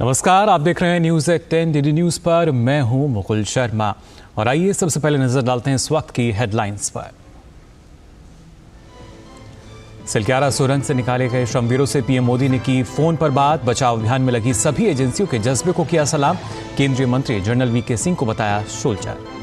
नमस्कार, आप देख रहे हैं न्यूज़ एट 10 डीडी न्यूज़ पर। मैं हूं मुकुल शर्मा और आइए सबसे पहले नजर डालते हैं इस वक्त की हेडलाइंस पर। सिलक्यारा सुरंग से निकाले गए श्रमवीरों से पीएम मोदी ने की फोन पर बात। बचाव अभियान में लगी सभी एजेंसियों के जज्बे को किया सलाम। केंद्रीय मंत्री जनरल वीके सिंह को बताया सोल्जर।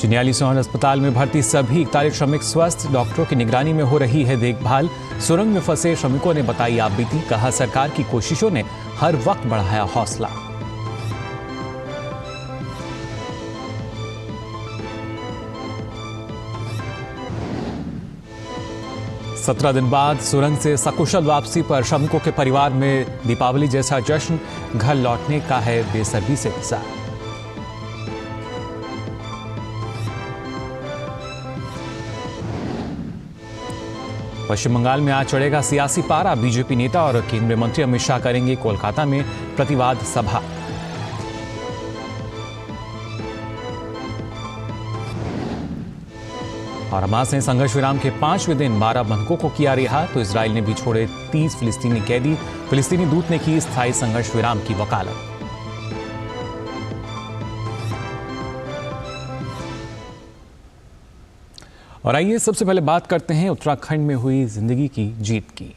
चिन्याली सोहन अस्पताल में भर्ती सभी 41 श्रमिक स्वस्थ। डॉक्टरों की निगरानी में हो रही है देखभाल। सुरंग में फंसे श्रमिकों ने बताई आपबीती। कहा सरकार की कोशिशों ने हर वक्त बढ़ाया हौसला। सत्रह दिन बाद सुरंग से सकुशल वापसी पर श्रमिकों के परिवार में दीपावली जैसा जश्न। घर लौटने का है बेसब्री से इंतजार। पश्चिम बंगाल में आज चढ़ेगा सियासी पारा। बीजेपी नेता और केंद्रीय मंत्री अमित शाह करेंगे कोलकाता में प्रतिवाद सभा। और हमास ने संघर्ष विराम के 5वें दिन 12 बंधकों को किया रिहा, तो इजराइल ने भी छोड़े 30 फिलिस्तीनी कैदी। फिलिस्तीनी दूत ने की स्थायी संघर्ष विराम की वकालत। और आइए सबसे पहले बात करते हैं उत्तराखंड में हुई जिंदगी की जीत की।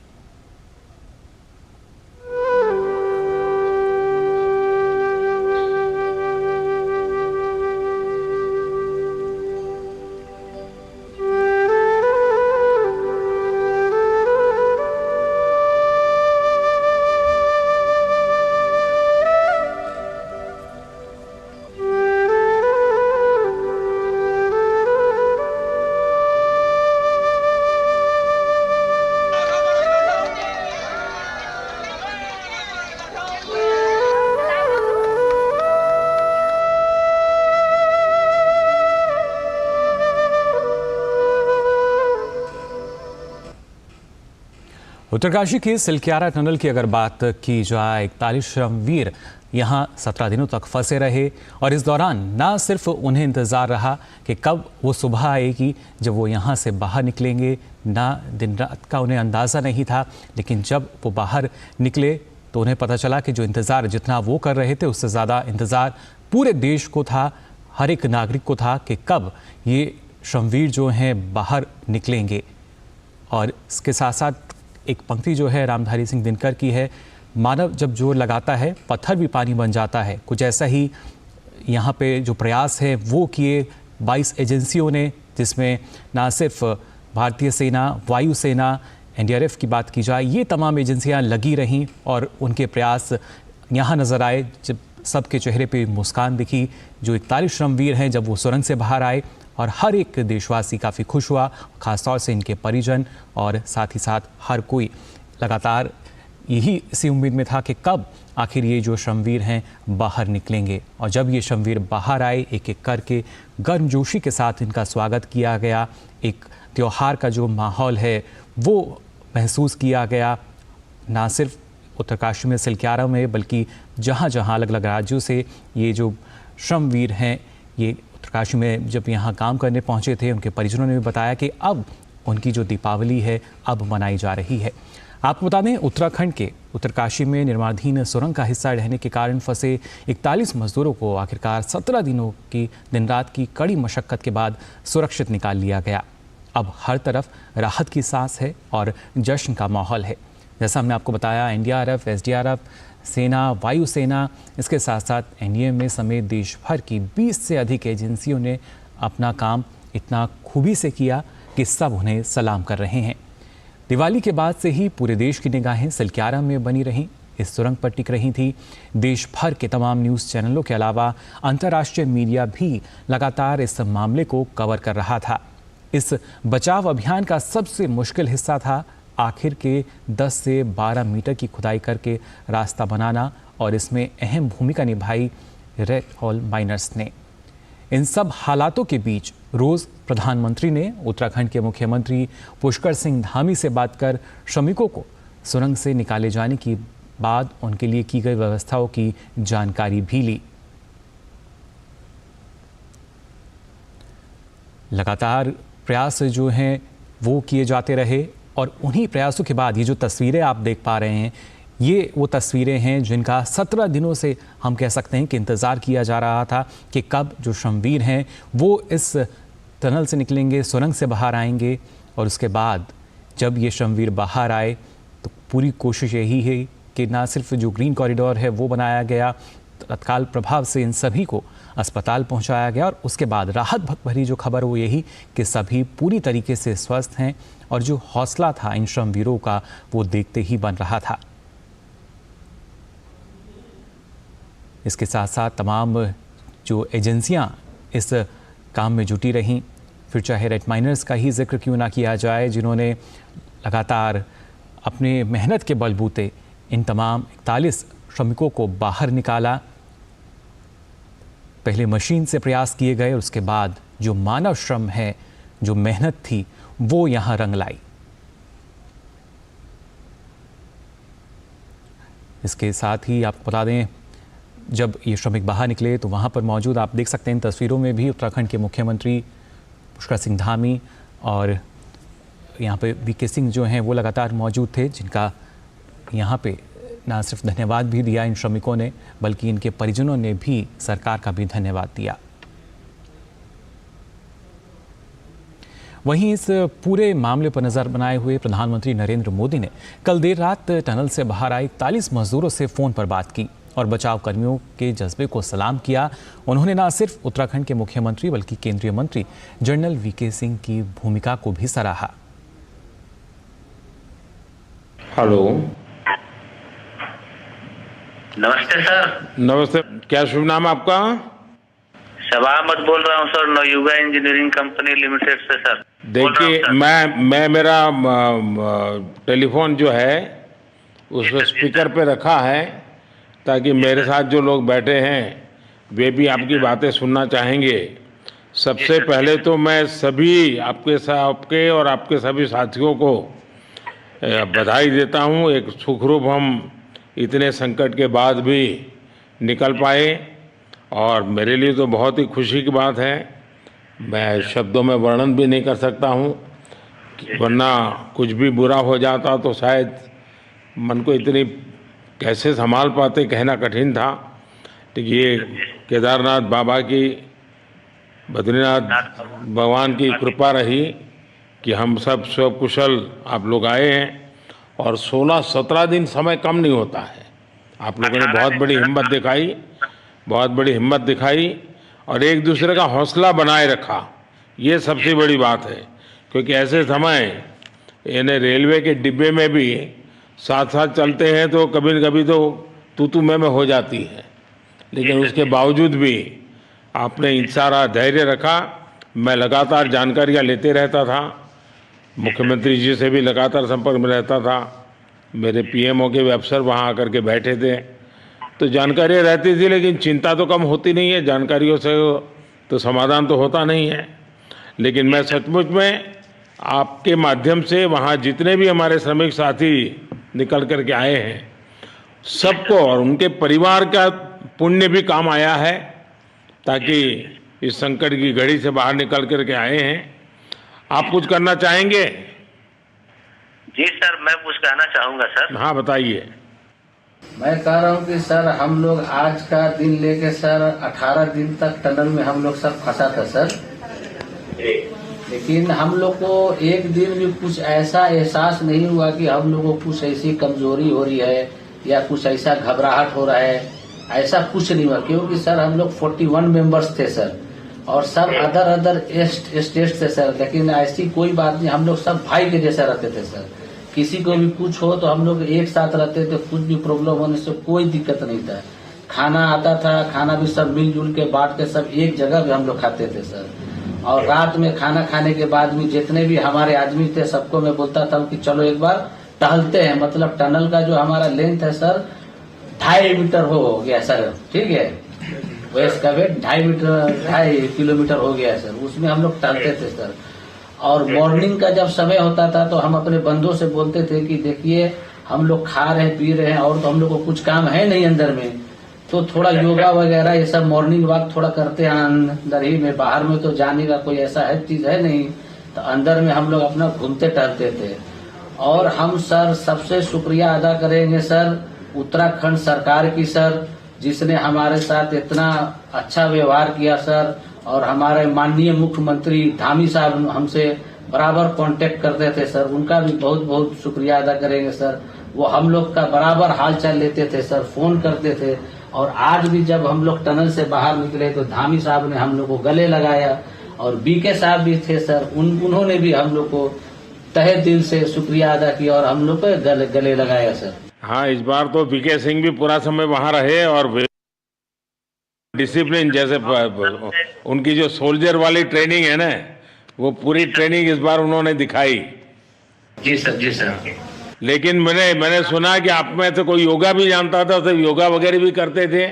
उत्तरकाशी के सिलक्यारा टनल की अगर बात की जाए, 41 श्रमवीर यहाँ 17 दिनों तक फंसे रहे और इस दौरान ना सिर्फ उन्हें इंतज़ार रहा कि कब वो सुबह आएगी जब वो यहाँ से बाहर निकलेंगे, ना दिन रात का उन्हें अंदाज़ा नहीं था, लेकिन जब वो बाहर निकले तो उन्हें पता चला कि जो इंतज़ार जितना वो कर रहे थे उससे ज़्यादा इंतज़ार पूरे देश को था, हर एक नागरिक को था कि कब ये श्रमवीर जो हैं बाहर निकलेंगे। और इसके साथ साथ एक पंक्ति जो है रामधारी सिंह दिनकर की है, मानव जब जोर लगाता है पत्थर भी पानी बन जाता है। कुछ ऐसा ही यहाँ पे जो प्रयास है वो किए 22 एजेंसियों ने, जिसमें ना सिर्फ भारतीय सेना, वायुसेना, एनडीआरएफ की बात की जाए, ये तमाम एजेंसियाँ लगी रहीं और उनके प्रयास यहाँ नज़र आए जब सबके चेहरे पे मुस्कान दिखी। जो 41 श्रमवीर हैं जब वो सुरंग से बाहर आए और हर एक देशवासी काफ़ी खुश हुआ, ख़ासतौर से इनके परिजन और साथ ही साथ हर कोई लगातार यही इसी उम्मीद में था कि कब आखिर ये जो श्रमवीर हैं बाहर निकलेंगे। और जब ये श्रमवीर बाहर आए, एक एक करके गर्मजोशी के साथ इनका स्वागत किया गया। एक त्यौहार का जो माहौल है वो महसूस किया गया, ना सिर्फ उत्तरकाशी में सिलक्यारा में, बल्कि जहाँ जहाँ अलग अलग राज्यों से ये जो श्रमवीर हैं ये उत्तरकाशी में जब यहाँ काम करने पहुँचे थे, उनके परिजनों ने भी बताया कि अब उनकी जो दीपावली है अब मनाई जा रही है। आपको बता दें, उत्तराखंड के उत्तरकाशी में निर्माणाधीन सुरंग का हिस्सा रहने के कारण फंसे 41 मजदूरों को आखिरकार 17 दिनों की दिन रात की कड़ी मशक्कत के बाद सुरक्षित निकाल लिया गया। अब हर तरफ राहत की सांस है और जश्न का माहौल है। जैसा हमने आपको बताया, एनडीआरएफ, एसडीआरएफ, सेना, वायुसेना, इसके साथ साथ एनडीएमए समेत देश भर की 20 से अधिक एजेंसियों ने अपना काम इतना खूबी से किया कि सब उन्हें सलाम कर रहे हैं। दिवाली के बाद से ही पूरे देश की निगाहें सिलक्यारा में बनी रहीं, इस सुरंग पर टिक रही थी। देश भर के तमाम न्यूज़ चैनलों के अलावा अंतर्राष्ट्रीय मीडिया भी लगातार इस मामले को कवर कर रहा था। इस बचाव अभियान का सबसे मुश्किल हिस्सा था आखिर के 10 से 12 मीटर की खुदाई करके रास्ता बनाना, और इसमें अहम भूमिका निभाई रेड हॉल माइनर्स ने। इन सब हालातों के बीच रोज़ प्रधानमंत्री ने उत्तराखंड के मुख्यमंत्री पुष्कर सिंह धामी से बात कर श्रमिकों को सुरंग से निकाले जाने के बाद उनके लिए की गई व्यवस्थाओं की जानकारी भी ली। लगातार प्रयास जो हैं वो किए जाते रहे और उन्हीं प्रयासों के बाद ये जो तस्वीरें आप देख पा रहे हैं, ये वो तस्वीरें हैं जिनका 17 दिनों से हम कह सकते हैं कि इंतज़ार किया जा रहा था कि कब जो श्रमवीर हैं वो इस टनल से निकलेंगे, सुरंग से बाहर आएंगे। और उसके बाद जब ये श्रमवीर बाहर आए तो पूरी कोशिश यही है कि ना सिर्फ जो ग्रीन कॉरिडोर है वो बनाया गया, तत्काल प्रभाव से इन सभी को अस्पताल पहुंचाया गया और उसके बाद राहत भरी जो खबर वो यही कि सभी पूरी तरीके से स्वस्थ हैं और जो हौसला था इन श्रमवीरों का वो देखते ही बन रहा था। इसके साथ साथ तमाम जो एजेंसियां इस काम में जुटी रहीं, फिर चाहे रेड माइनर्स का ही जिक्र क्यों ना किया जाए, जिन्होंने लगातार अपने मेहनत के बलबूते इन तमाम 41 श्रमिकों को बाहर निकाला। पहले मशीन से प्रयास किए गए, उसके बाद जो मानव श्रम है, जो मेहनत थी, वो यहाँ रंग लाई। इसके साथ ही आपको बता दें, जब ये श्रमिक बाहर निकले तो वहाँ पर मौजूद आप देख सकते हैं इन तस्वीरों में भी उत्तराखंड के मुख्यमंत्री पुष्कर सिंह धामी और यहाँ पे वीके सिंह जो हैं वो लगातार मौजूद थे, जिनका यहाँ पे ना सिर्फ धन्यवाद भी दिया इन श्रमिकों ने, बल्कि इनके परिजनों ने भी सरकार का भी धन्यवाद दिया। वहीं इस पूरे मामले पर नज़र बनाए हुए प्रधानमंत्री नरेंद्र मोदी ने कल देर रात टनल से बाहर आए 41 मजदूरों से फ़ोन पर बात की और बचाव कर्मियों के जज्बे को सलाम किया। उन्होंने न सिर्फ उत्तराखंड के मुख्यमंत्री बल्कि केंद्रीय मंत्री जनरल वीके सिंह की भूमिका को भी सराहा। हेलो, नमस्ते सर। नमस्ते। क्या शुभ नाम आपका? शबा अहमद बोल रहा हूँ sir, Navayuga engineering company limited से सर। देखिए, मैं मेरा टेलीफोन जो है उस स्पीकर पे रखा है ताकि मेरे साथ जो लोग बैठे हैं वे भी आपकी बातें सुनना चाहेंगे। सबसे पहले तो मैं सभी आपके और आपके सभी साथियों को बधाई देता हूँ। एक सुखरूप हम इतने संकट के बाद भी निकल पाए और मेरे लिए तो बहुत ही खुशी की बात है। मैं शब्दों में वर्णन भी नहीं कर सकता हूँ, वरना कुछ भी बुरा हो जाता तो शायद मन को इतनी कैसे संभाल पाते कहना कठिन था। तो ये केदारनाथ बाबा की, बद्रीनाथ भगवान की कृपा रही कि हम सब कुशल आप लोग आए हैं और 16-17 दिन समय कम नहीं होता है। आप लोगों ने बहुत बड़ी हिम्मत दिखाई और एक दूसरे का हौसला बनाए रखा। ये सबसे बड़ी बात है, क्योंकि ऐसे समय इन्हें रेलवे के डिब्बे में भी साथ साथ चलते हैं तो कभी न कभी तो तू मैं हो जाती है, लेकिन उसके बावजूद भी आपने सारा धैर्य रखा। मैं लगातार जानकारियाँ लेते रहता था, मुख्यमंत्री जी से भी लगातार संपर्क में रहता था, मेरे पीएमओ के अफसर वहाँ आकर के बैठे थे, तो जानकारियाँ रहती थी, लेकिन चिंता तो कम होती नहीं है। जानकारियों से तो समाधान तो होता नहीं है। लेकिन मैं सचमुच में आपके माध्यम से वहाँ जितने भी हमारे श्रमिक साथी निकल कर के आए हैं सबको और उनके परिवार का पुण्य भी काम आया है, ताकि इस संकट की घड़ी से बाहर निकल कर के आए हैं। आप कुछ करना चाहेंगे? जी सर, मैं कुछ कहना चाहूँगा सर। हाँ, बताइए। मैं कह रहा हूँ कि सर हम लोग आज का दिन लेके सर 18 दिन तक टनल में हम लोग सब फंसा था सर, लेकिन हम लोग को एक दिन भी कुछ ऐसा एहसास नहीं हुआ कि हम लोग को कुछ ऐसी कमजोरी हो रही है या कुछ ऐसा घबराहट हो रहा है। ऐसा कुछ नहीं हुआ, क्योंकि सर हम लोग 41 मेंबर्स थे सर और सब अदर स्टेट से सर, लेकिन ऐसी कोई बात नहीं। हम लोग सब भाई के जैसा रहते थे सर। किसी को भी कुछ हो तो हम लोग एक साथ रहते थे, कुछ भी प्रॉब्लम होने से कोई दिक्कत नहीं था। खाना आता था, खाना भी सब मिलजुल के बांट के सब एक जगह भी हम लोग खाते थे सर। और रात में खाना खाने के बाद भी जितने भी हमारे आदमी थे सबको मैं बोलता था कि चलो एक बार टहलते हैं। मतलब टनल का जो हमारा लेंथ है सर 2.5 मीटर हो गया सर, ठीक है, वेस्ट का वेट 2.5 किलोमीटर हो गया सर। उसमें हम लोग टहलते थे सर। और मॉर्निंग का जब समय होता था तो हम अपने बंधुओं से बोलते थे कि देखिए हम लोग खा रहे हैं, पी रहे हैं और तो हम लोग को कुछ काम है नहीं अंदर में, तो थोड़ा योगा वगैरह ये सब मॉर्निंग वॉक थोड़ा करते हैं अंदर ही में, बाहर में तो जाने का कोई ऐसा है चीज है नहीं, तो अंदर में हम लोग अपना घूमते टहलते थे। और हम सर सबसे शुक्रिया अदा करेंगे सर उत्तराखंड सरकार की सर, जिसने हमारे साथ इतना अच्छा व्यवहार किया सर। और हमारे माननीय मुख्यमंत्री धामी साहब हमसे बराबर कांटेक्ट करते थे सर, उनका भी बहुत बहुत शुक्रिया अदा करेंगे सर। वो हम लोग का बराबर हाल चाल लेते थे सर, फोन करते थे। और आज भी जब हम लोग टनल से बाहर निकले तो धामी साहब ने हम लोग को गले लगाया, और बीके साहब भी थे सर, उन्होंने भी हम लोग को तहे दिल से शुक्रिया अदा किया और हम लोग को गले लगाया सर। हाँ, इस बार तो बीके सिंह भी पूरा समय वहां रहे और डिसिप्लिन जैसे उनकी जो सोल्जर वाली ट्रेनिंग है ना, वो पूरी ट्रेनिंग इस बार उन्होंने दिखाई। जी सर, जी सर। लेकिन मैंने सुना कि आप में तो कोई योगा भी जानता था, तो योगा वगैरह भी करते थे।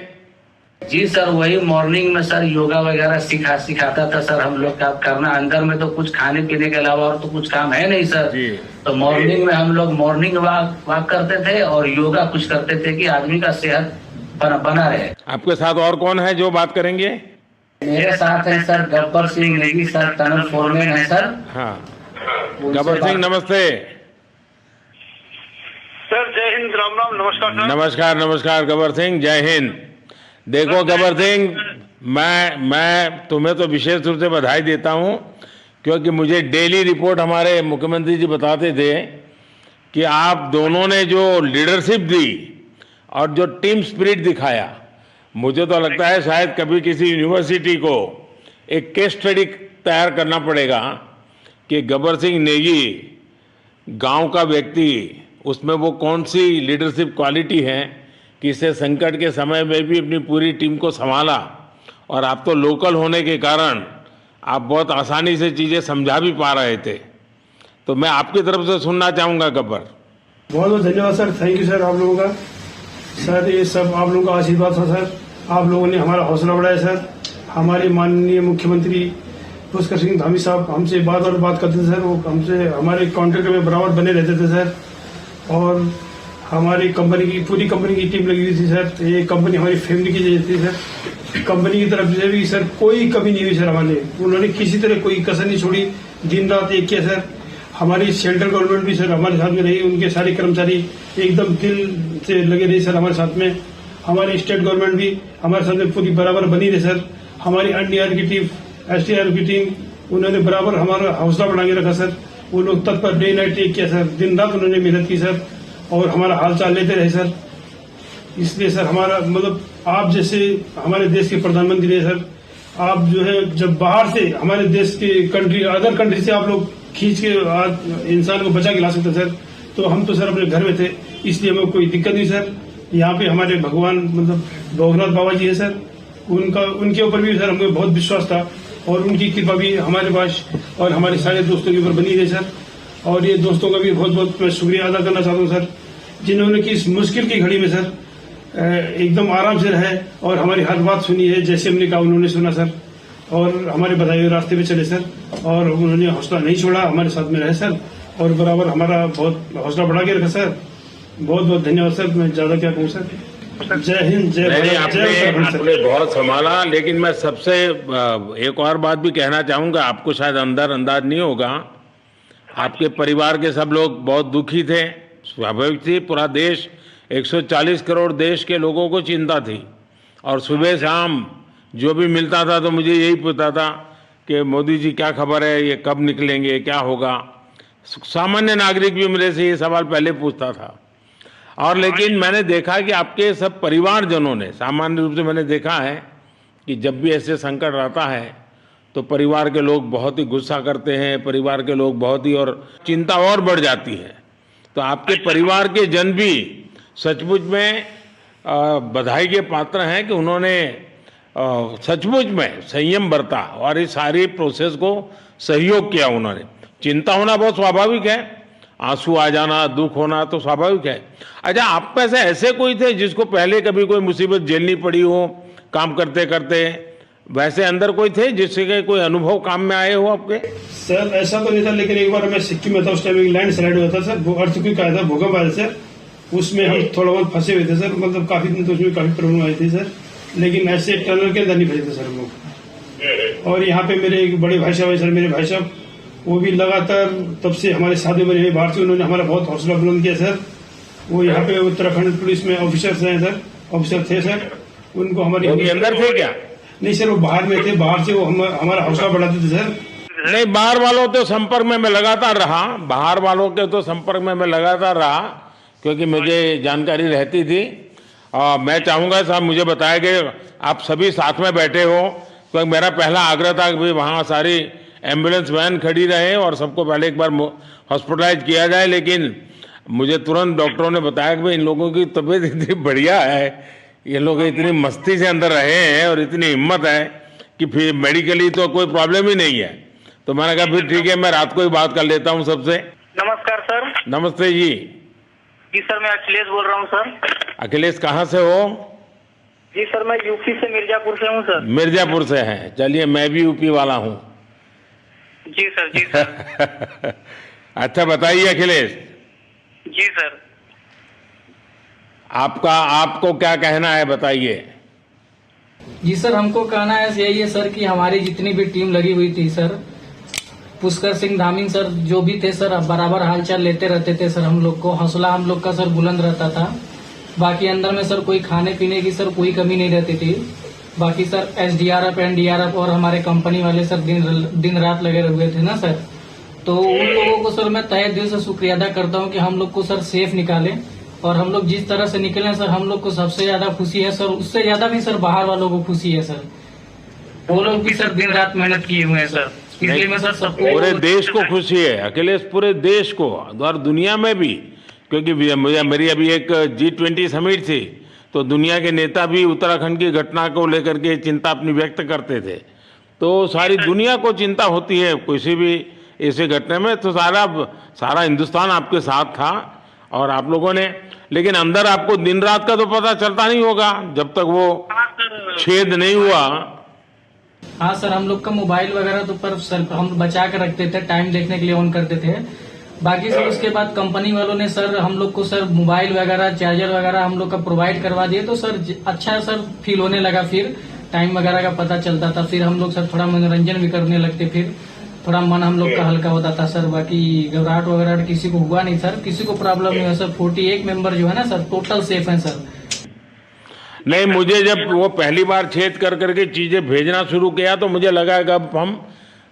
जी सर, वही मॉर्निंग में सर योगा वगैरह सिखाता था सर हम लोग का करना। अंदर में तो कुछ खाने पीने के अलावा और तो कुछ काम है नहीं सर जी। तो मॉर्निंग में हम लोग मॉर्निंग वॉक करते थे और योगा कुछ करते थे कि आदमी का सेहत बना रहे। आपके साथ और कौन है जो बात करेंगे? मेरे साथ है sir Gabbar Singh Negi sir, tunnel foreman है सर। हाँ, गब्बर सिंह नमस्ते। सर जय हिंद, राम राम, नमस्कार सर। नमस्कार नमस्कार गब्बर सिंह, जय हिंद। देखो गब्बर सिंह, मैं तुम्हें तो विशेष रूप से बधाई देता हूं, क्योंकि मुझे डेली रिपोर्ट हमारे मुख्यमंत्री जी बताते थे कि आप दोनों ने जो लीडरशिप दी और जो टीम स्पिरिट दिखाया, मुझे तो लगता है शायद कभी किसी यूनिवर्सिटी को एक केस स्टडी तैयार करना पड़ेगा कि गब्बर सिंह नेगी गांव का व्यक्ति, उसमें वो कौन सी लीडरशिप क्वालिटी है कि इसे संकट के समय में भी अपनी पूरी टीम को संभाला। और आप तो लोकल होने के कारण आप बहुत आसानी से चीज़ें समझा भी पा रहे थे। तो मैं आपकी तरफ से सुनना चाहूँगा गब्बर। बहुत बहुत धन्यवाद सर, थैंक यू सर आप लोगों का। सर ये सब आप लोगों का आशीर्वाद था सर, आप लोगों ने हमारा हौसला बढ़ाया सर। हमारे माननीय मुख्यमंत्री पुष्कर सिंह धामी साहब हमसे बात करते थे सर, वो हमसे हमारे कॉन्ट्रैक्ट में बराबर बने रहते थे सर। और हमारी पूरी कंपनी की टीम लगी हुई थी सर, ये कंपनी हमारी फैमिली की जैसी थी सर। कंपनी की तरफ से भी सर कोई कमी नहीं हुई सर, उन्होंने किसी तरह कोई कसर नहीं छोड़ी, दिन रात एक किया सर। हमारी सेंट्रल गवर्नमेंट भी सर हमारे साथ में रही, उनके सारे कर्मचारी एकदम दिल से लगे रहे सर हमारे साथ में। हमारी स्टेट गवर्नमेंट भी हमारे साथ में पूरी बराबर बनी रही सर। हमारी एनडीआर की टीम, एसडीआर की टीम, उन्होंने बराबर हमारा हौसला बढ़ा के रखा सर। वो लोग तत्पर डे नाइट एक किया सर, दिन रात उन्होंने मेहनत की सर और हमारा हाल चाल लेते रहे सर। इसलिए सर हमारा मतलब आप जैसे हमारे देश के प्रधानमंत्री है सर, आप जो है जब बाहर से हमारे देश के अदर कंट्री से आप लोग खींच के इंसान को बचा के ला सकते सर, तो हम तो सर अपने घर में थे, इसलिए हमें कोई दिक्कत नहीं सर। यहाँ पे हमारे भगवान मतलब भोगनाथ बाबा जी है सर, उनके ऊपर भी सर हमें बहुत विश्वास था और उनकी कृपा भी हमारे पास और हमारे सारे दोस्तों के ऊपर बनी रही सर। और ये दोस्तों का भी बहुत बहुत मैं शुक्रिया अदा करना चाहता हूँ सर, जिन्होंने कि इस मुश्किल की घड़ी में सर एकदम आराम से रहे और हमारी हर बात सुनी है, जैसे हमने कहा उन्होंने सुना सर और हमारे बताए हुए रास्ते पे चले सर। और उन्होंने हौसला नहीं छोड़ा, हमारे साथ में रहे सर और बराबर हमारा बहुत हौसला बढ़ा के रखा सर। बहुत बहुत धन्यवाद सर, मैं ज्यादा क्या कहूँ सर। जय हिंद, जय भारत, जय उत्तराखंड सर। आपने बहुत संभाला, लेकिन मैं सबसे एक और बात भी कहना चाहूँगा, आपको शायद अंदाज नहीं होगा, आपके परिवार के सब लोग बहुत दुखी थे, स्वाभाविक थी। पूरा देश 140 करोड़ देश के लोगों को चिंता थी और सुबह शाम जो भी मिलता था तो मुझे यही पूछता था कि मोदी जी क्या खबर है, ये कब निकलेंगे, क्या होगा। सामान्य नागरिक भी मेरे से ये सवाल पहले पूछता था। और लेकिन मैंने देखा कि आपके सब परिवारजनों ने, सामान्य रूप से मैंने देखा है कि जब भी ऐसे संकट आता है तो परिवार के लोग बहुत ही गुस्सा करते हैं, परिवार के लोग बहुत ही, और चिंता और बढ़ जाती है। तो आपके परिवार के जन भी सचमुच में बधाई के पात्र हैं कि उन्होंने सचमुच में संयम बरता और इस सारी प्रोसेस को सहयोग किया उन्होंने। चिंता होना बहुत स्वाभाविक है, आंसू आ जाना, दुख होना तो स्वाभाविक है। अच्छा, आप में से ऐसे कोई थे जिसको पहले कभी कोई मुसीबत झेलनी पड़ी हो काम करते करते? वैसे अंदर कोई थे जिससे कोई अनुभव काम में आए हो आपके? सर ऐसा तो नहीं था, लेकिन एक बार मैं सिक्किम में था, उस टाइम लैंड स्लाइड हुआ था सर, वो अर्थक्वेक आया था, भूकंप आया सर। उसमें हम थोड़ा बहुत फंसे हुए थे सर, मतलब काफी दिन तो उसमें काफी प्रॉब्लम आई थी सर, लेकिन ऐसे टनल के अंदर नहीं फंसे थे सर हम लोग। और यहाँ पे मेरे एक बड़े भाई साहब है सर, मेरे भाई साहब वो भी लगातार तब से हमारे साथ बने हुए बाहर से, उन्होंने हमारा बहुत हौसला बुलंद किया सर। वो यहाँ पे उत्तराखंड पुलिस में ऑफिसर्स हैं सर, ऑफिसर थे सर, उनको हमारी अंदर थे क्या? नहीं सर, वो बाहर में थे, बाहर से वो हमारा हौसला बढ़ाते थे सर। नहीं, बाहर वालों के संपर्क में मैं लगातार रहा, बाहर वालों के तो संपर्क में मैं लगातार रहा, क्योंकि मुझे जानकारी रहती थी। और मैं चाहूँगा साहब, मुझे बताया कि आप सभी साथ में बैठे हो, क्योंकि मेरा पहला आग्रह था कि भाई वहाँ सारी एम्बुलेंस वैन खड़ी रहे और सबको पहले एक बार हॉस्पिटलाइज किया जाए। लेकिन मुझे तुरंत डॉक्टरों ने बताया कि भाई इन लोगों की तबीयत इतनी बढ़िया है, ये लोग इतनी मस्ती से अंदर रहे हैं और इतनी हिम्मत है कि फिर मेडिकली तो कोई प्रॉब्लम ही नहीं है। तो मैंने कहा फिर ठीक है, मैं रात को ही बात कर लेता हूँ सबसे। नमस्कार सर। नमस्ते जी। जी सर, मैं अखिलेश बोल रहा हूँ सर। अखिलेश कहाँ से हो? जी सर, मैं यूपी से मिर्जापुर से हूँ सर। मिर्जापुर से हैं? चलिए, मैं भी यूपी वाला हूँ। जी सर, जी सर। अच्छा बताइए अखिलेश, जी सर। आपको क्या कहना है, बताइए। जी सर, हमको कहना है यही है सर कि हमारी जितनी भी टीम लगी हुई थी सर, पुष्कर सिंह धामी सर जो भी थे सर, बराबर हालचाल लेते रहते थे सर। हम लोग को हौसला हम लोग का सर बुलंद रहता था। बाकी अंदर में सर कोई खाने पीने की सर कोई कमी नहीं रहती थी। बाकी सर एसडीआरएफ, एनडीआरएफ और हमारे कंपनी वाले सर दिन रात लगे हुए थे ना सर। तो उन लोगों को सर मैं तहे दिल से शुक्रिया अदा करता हूँ कि हम लोग को सर सेफ निकाले। और हम लोग जिस तरह से निकले सर, हम लोग को सबसे ज्यादा खुशी है सर, उससे ज्यादा भी सर बाहर वालों को खुशी है सर। वो लोग भी सर दिन रात मेहनत किए हुए हैं सर, इसलिए मैं सर सबको, पूरे देश को खुशी है अखिलेश, पूरे देश को और दुनिया में भी। क्योंकि मेरी अभी एक G20 समिट थी, तो दुनिया के नेता भी उत्तराखंड की घटना को लेकर के चिंता अपनी व्यक्त करते थे। तो सारी दुनिया को चिंता होती है किसी भी ऐसे घटने में, तो सारा हिंदुस्तान आपके साथ था और आप लोगों ने। लेकिन अंदर आपको दिन रात का तो पता चलता नहीं होगा जब तक वो छेद नहीं हुआ। हाँ सर, हम लोग का मोबाइल वगैरह तो पर सर हम बचा कर रखते थे, टाइम देखने के लिए ऑन करते थे। बाकी सर उसके बाद कंपनी वालों ने सर हम लोग को सर मोबाइल वगैरह, चार्जर वगैरह हम लोग का प्रोवाइड करवा दिए। तो सर अच्छा सर फील होने लगा, फिर टाइम वगैरह का पता चलता था। फिर हम लोग सर थोड़ा मनोरंजन भी करने लगते, फिर थोड़ा मन हम लोग का हल्का होता था सर। बाकी घबराहट वगैरह किसी को हुआ नहीं सर, किसी को प्रॉब्लम नहीं हुआ सर। 48 मेंबर जो है ना सर, टोटल सेफ है सर। नहीं, मुझे जब वो पहली बार छेद कर करके चीजें भेजना शुरू किया तो मुझे लगा कि अब हम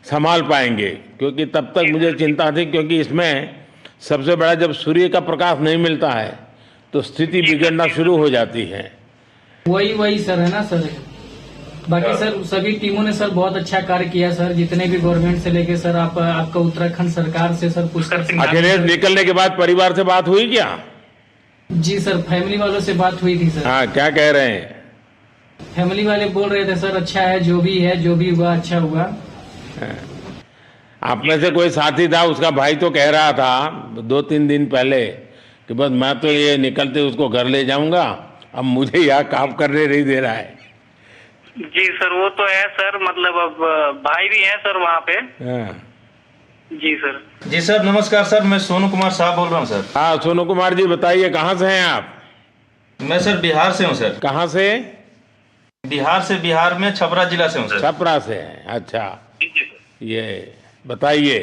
संभाल पाएंगे, क्योंकि तब तक मुझे चिंता थी, क्योंकि इसमें सबसे बड़ा जब सूर्य का प्रकाश नहीं मिलता है तो स्थिति बिगड़ना शुरू हो जाती है। वही सर है ना सर। बाकी सर सभी टीमों ने सर बहुत अच्छा कार्य किया सर, जितने भी गवर्नमेंट से लेके सर आपका उत्तराखंड सरकार से सर पुष्कर सिंह। अखिलेश, निकलने के बाद परिवार से बात हुई क्या? जी सर, फैमिली वालों से बात हुई थी सर। हाँ, क्या कह रहे हैं? फैमिली वाले बोल रहे थे सर अच्छा है, जो भी हुआ अच्छा हुआ। आप में से कोई साथी था, उसका भाई तो कह रहा था 2-3 दिन पहले कि बस मैं तो ये निकलते उसको घर ले जाऊंगा, अब मुझे यहाँ काम करने नहीं दे रहा है। जी सर, वो तो है सर, मतलब अब भाई भी है सर वहाँ पे। हाँ जी सर। जी सर, नमस्कार सर, मैं सोनू कुमार साहब बोल रहा हूँ सर। हाँ, सोनू कुमार जी बताइए, कहाँ से हैं आप? मैं सर बिहार से हूँ सर। कहाँ से? बिहार में छपरा जिला से हूँ सर। छपरा से हैं, अच्छा। ये बताइए।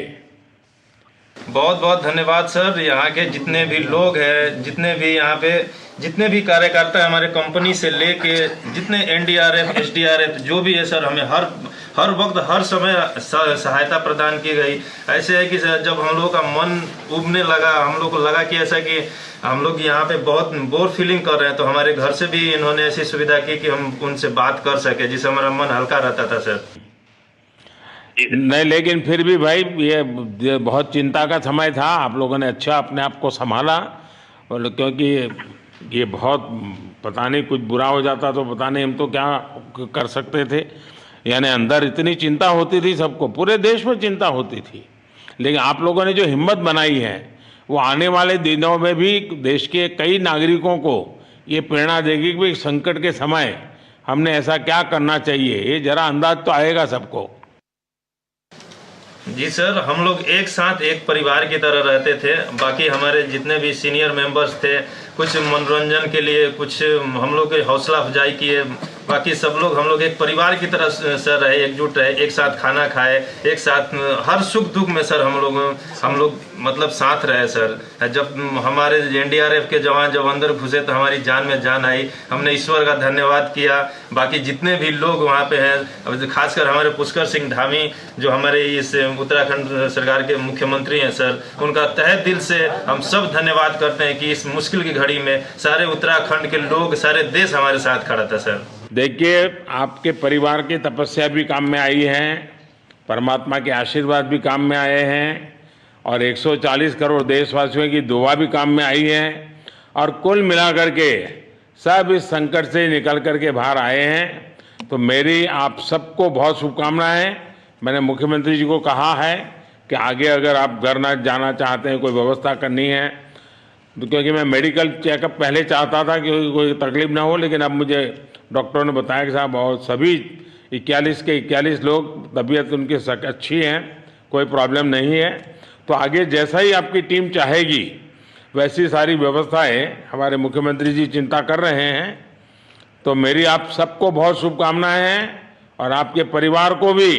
बहुत बहुत धन्यवाद सर। यहाँ के जितने भी लोग हैं, जितने भी यहाँ पे जितने भी कार्यकर्ता है हमारे कंपनी से लेके, जितने एनडीआरएफ, एसडीआरएफ जो भी है सर, हमें हर वक्त हर समय सहायता प्रदान की गई। ऐसे है कि सर जब हम लोगों का मन उबने लगा, हम लोग को लगा कि ऐसा कि हम लोग यहाँ पे बहुत बोर फीलिंग कर रहे हैं, तो हमारे घर से भी इन्होंने ऐसी सुविधा की कि हम उनसे बात कर सके, जिससे हमारा मन हल्का रहता था सर। नहीं, लेकिन फिर भी भाई ये बहुत चिंता का समय था, आप लोगों ने अच्छा अपने आप को संभाला। और क्योंकि ये बहुत पता नहीं कुछ बुरा हो जाता तो पता नहीं हम तो क्या कर सकते थे। यानी अंदर इतनी चिंता होती थी, सबको, पूरे देश में चिंता होती थी। लेकिन आप लोगों ने जो हिम्मत बनाई है वो आने वाले दिनों में भी देश के कई नागरिकों को ये प्रेरणा देगी कि संकट के समय हमने ऐसा क्या करना चाहिए। ये जरा अंदाज तो आएगा सबको। जी सर, हम लोग एक साथ एक परिवार की तरह रहते थे। बाकी हमारे जितने भी सीनियर मेंबर्स थे, कुछ मनोरंजन के लिए, कुछ हम लोग के हौसला अफजाई किए। बाकी सब लोग हम लोग एक परिवार की तरह सर रहे, एकजुट रहे, एक साथ खाना खाए, एक साथ हर सुख दुख में सर हम लोग मतलब साथ रहे सर। जब हमारे एनडीआरएफ के जवान जब अंदर घुसे तो हमारी जान में जान आई, हमने ईश्वर का धन्यवाद किया। बाकी जितने भी लोग वहाँ पे हैं, खासकर हमारे पुष्कर सिंह धामी जो हमारे इस उत्तराखंड सरकार के मुख्यमंत्री हैं सर, उनका तहे दिल से हम सब धन्यवाद करते हैं कि इस मुश्किल की घड़ी में सारे उत्तराखंड के लोग, सारे देश हमारे साथ खड़ा था सर। देखिए, आपके परिवार की तपस्या भी काम में आई है, परमात्मा के आशीर्वाद भी काम में आए हैं, और 140 करोड़ देशवासियों की दुआ भी काम में आई है, और कुल मिलाकर के सब इस संकट से निकल करके बाहर आए हैं। तो मेरी आप सबको बहुत शुभकामनाएं। मैंने मुख्यमंत्री जी को कहा है कि आगे अगर आप घर ना जाना चाहते हैं, कोई व्यवस्था करनी है, तो क्योंकि मैं मेडिकल चेकअप पहले चाहता था कि कोई तकलीफ ना हो, लेकिन अब मुझे डॉक्टरों ने बताया कि साहब और सभी 41 के 41 लोग तबीयत उनकी अच्छी है, कोई प्रॉब्लम नहीं है। तो आगे जैसा ही आपकी टीम चाहेगी वैसी सारी व्यवस्थाएं हमारे मुख्यमंत्री जी चिंता कर रहे हैं। तो मेरी आप सबको बहुत शुभकामनाएं हैं, और आपके परिवार को भी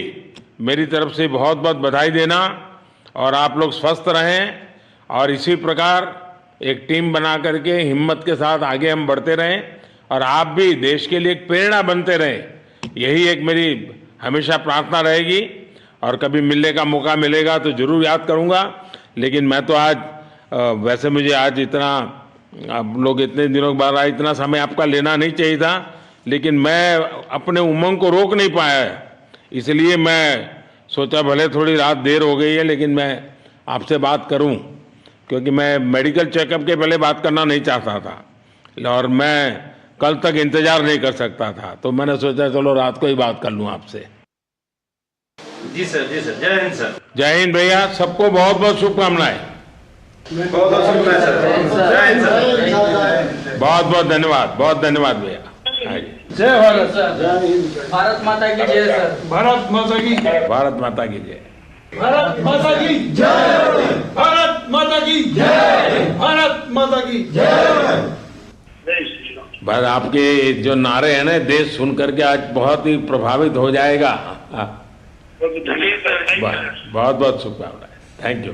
मेरी तरफ से बहुत बहुत बधाई देना, और आप लोग स्वस्थ रहें, और इसी प्रकार एक टीम बना करके हिम्मत के साथ आगे हम बढ़ते रहें, और आप भी देश के लिए एक प्रेरणा बनते रहें। यही एक मेरी हमेशा प्रार्थना रहेगी, और कभी मिलने का मौका मिलेगा तो जरूर याद करूंगा। लेकिन मैं तो आज वैसे मुझे आज इतना, आप लोग इतने दिनों के बाद आए, इतना समय आपका लेना नहीं चाहिए था, लेकिन मैं अपने उमंग को रोक नहीं पाया, इसलिए मैं सोचा भले थोड़ी रात देर हो गई है लेकिन मैं आपसे बात करूं, क्योंकि मैं मेडिकल चेकअप के पहले बात करना नहीं चाहता था, और मैं कल तक इंतजार नहीं कर सकता था। तो मैंने सोचा चलो रात को ही बात कर लूं आपसे। जी सर, जी सर, जय हिंद सर। जय हिंद भैया, सबको बहुत बहुत शुभकामनाएं। बहुत बहुत शुभकामनाएं सर। जय हिंद सर। बहुत बहुत धन्यवाद, बहुत धन्यवाद भैया। जय भारत सर, भारत माता की जय सर। भारत माता की भारत माता की जय। भारत माता की जय। भारत माता की जय। भारत माता की जय। बस आपके जो नारे हैं ना, देश सुन करके आज बहुत ही प्रभावित हो जाएगा। बहुत बहुत शुभकामनाएं। Thank you.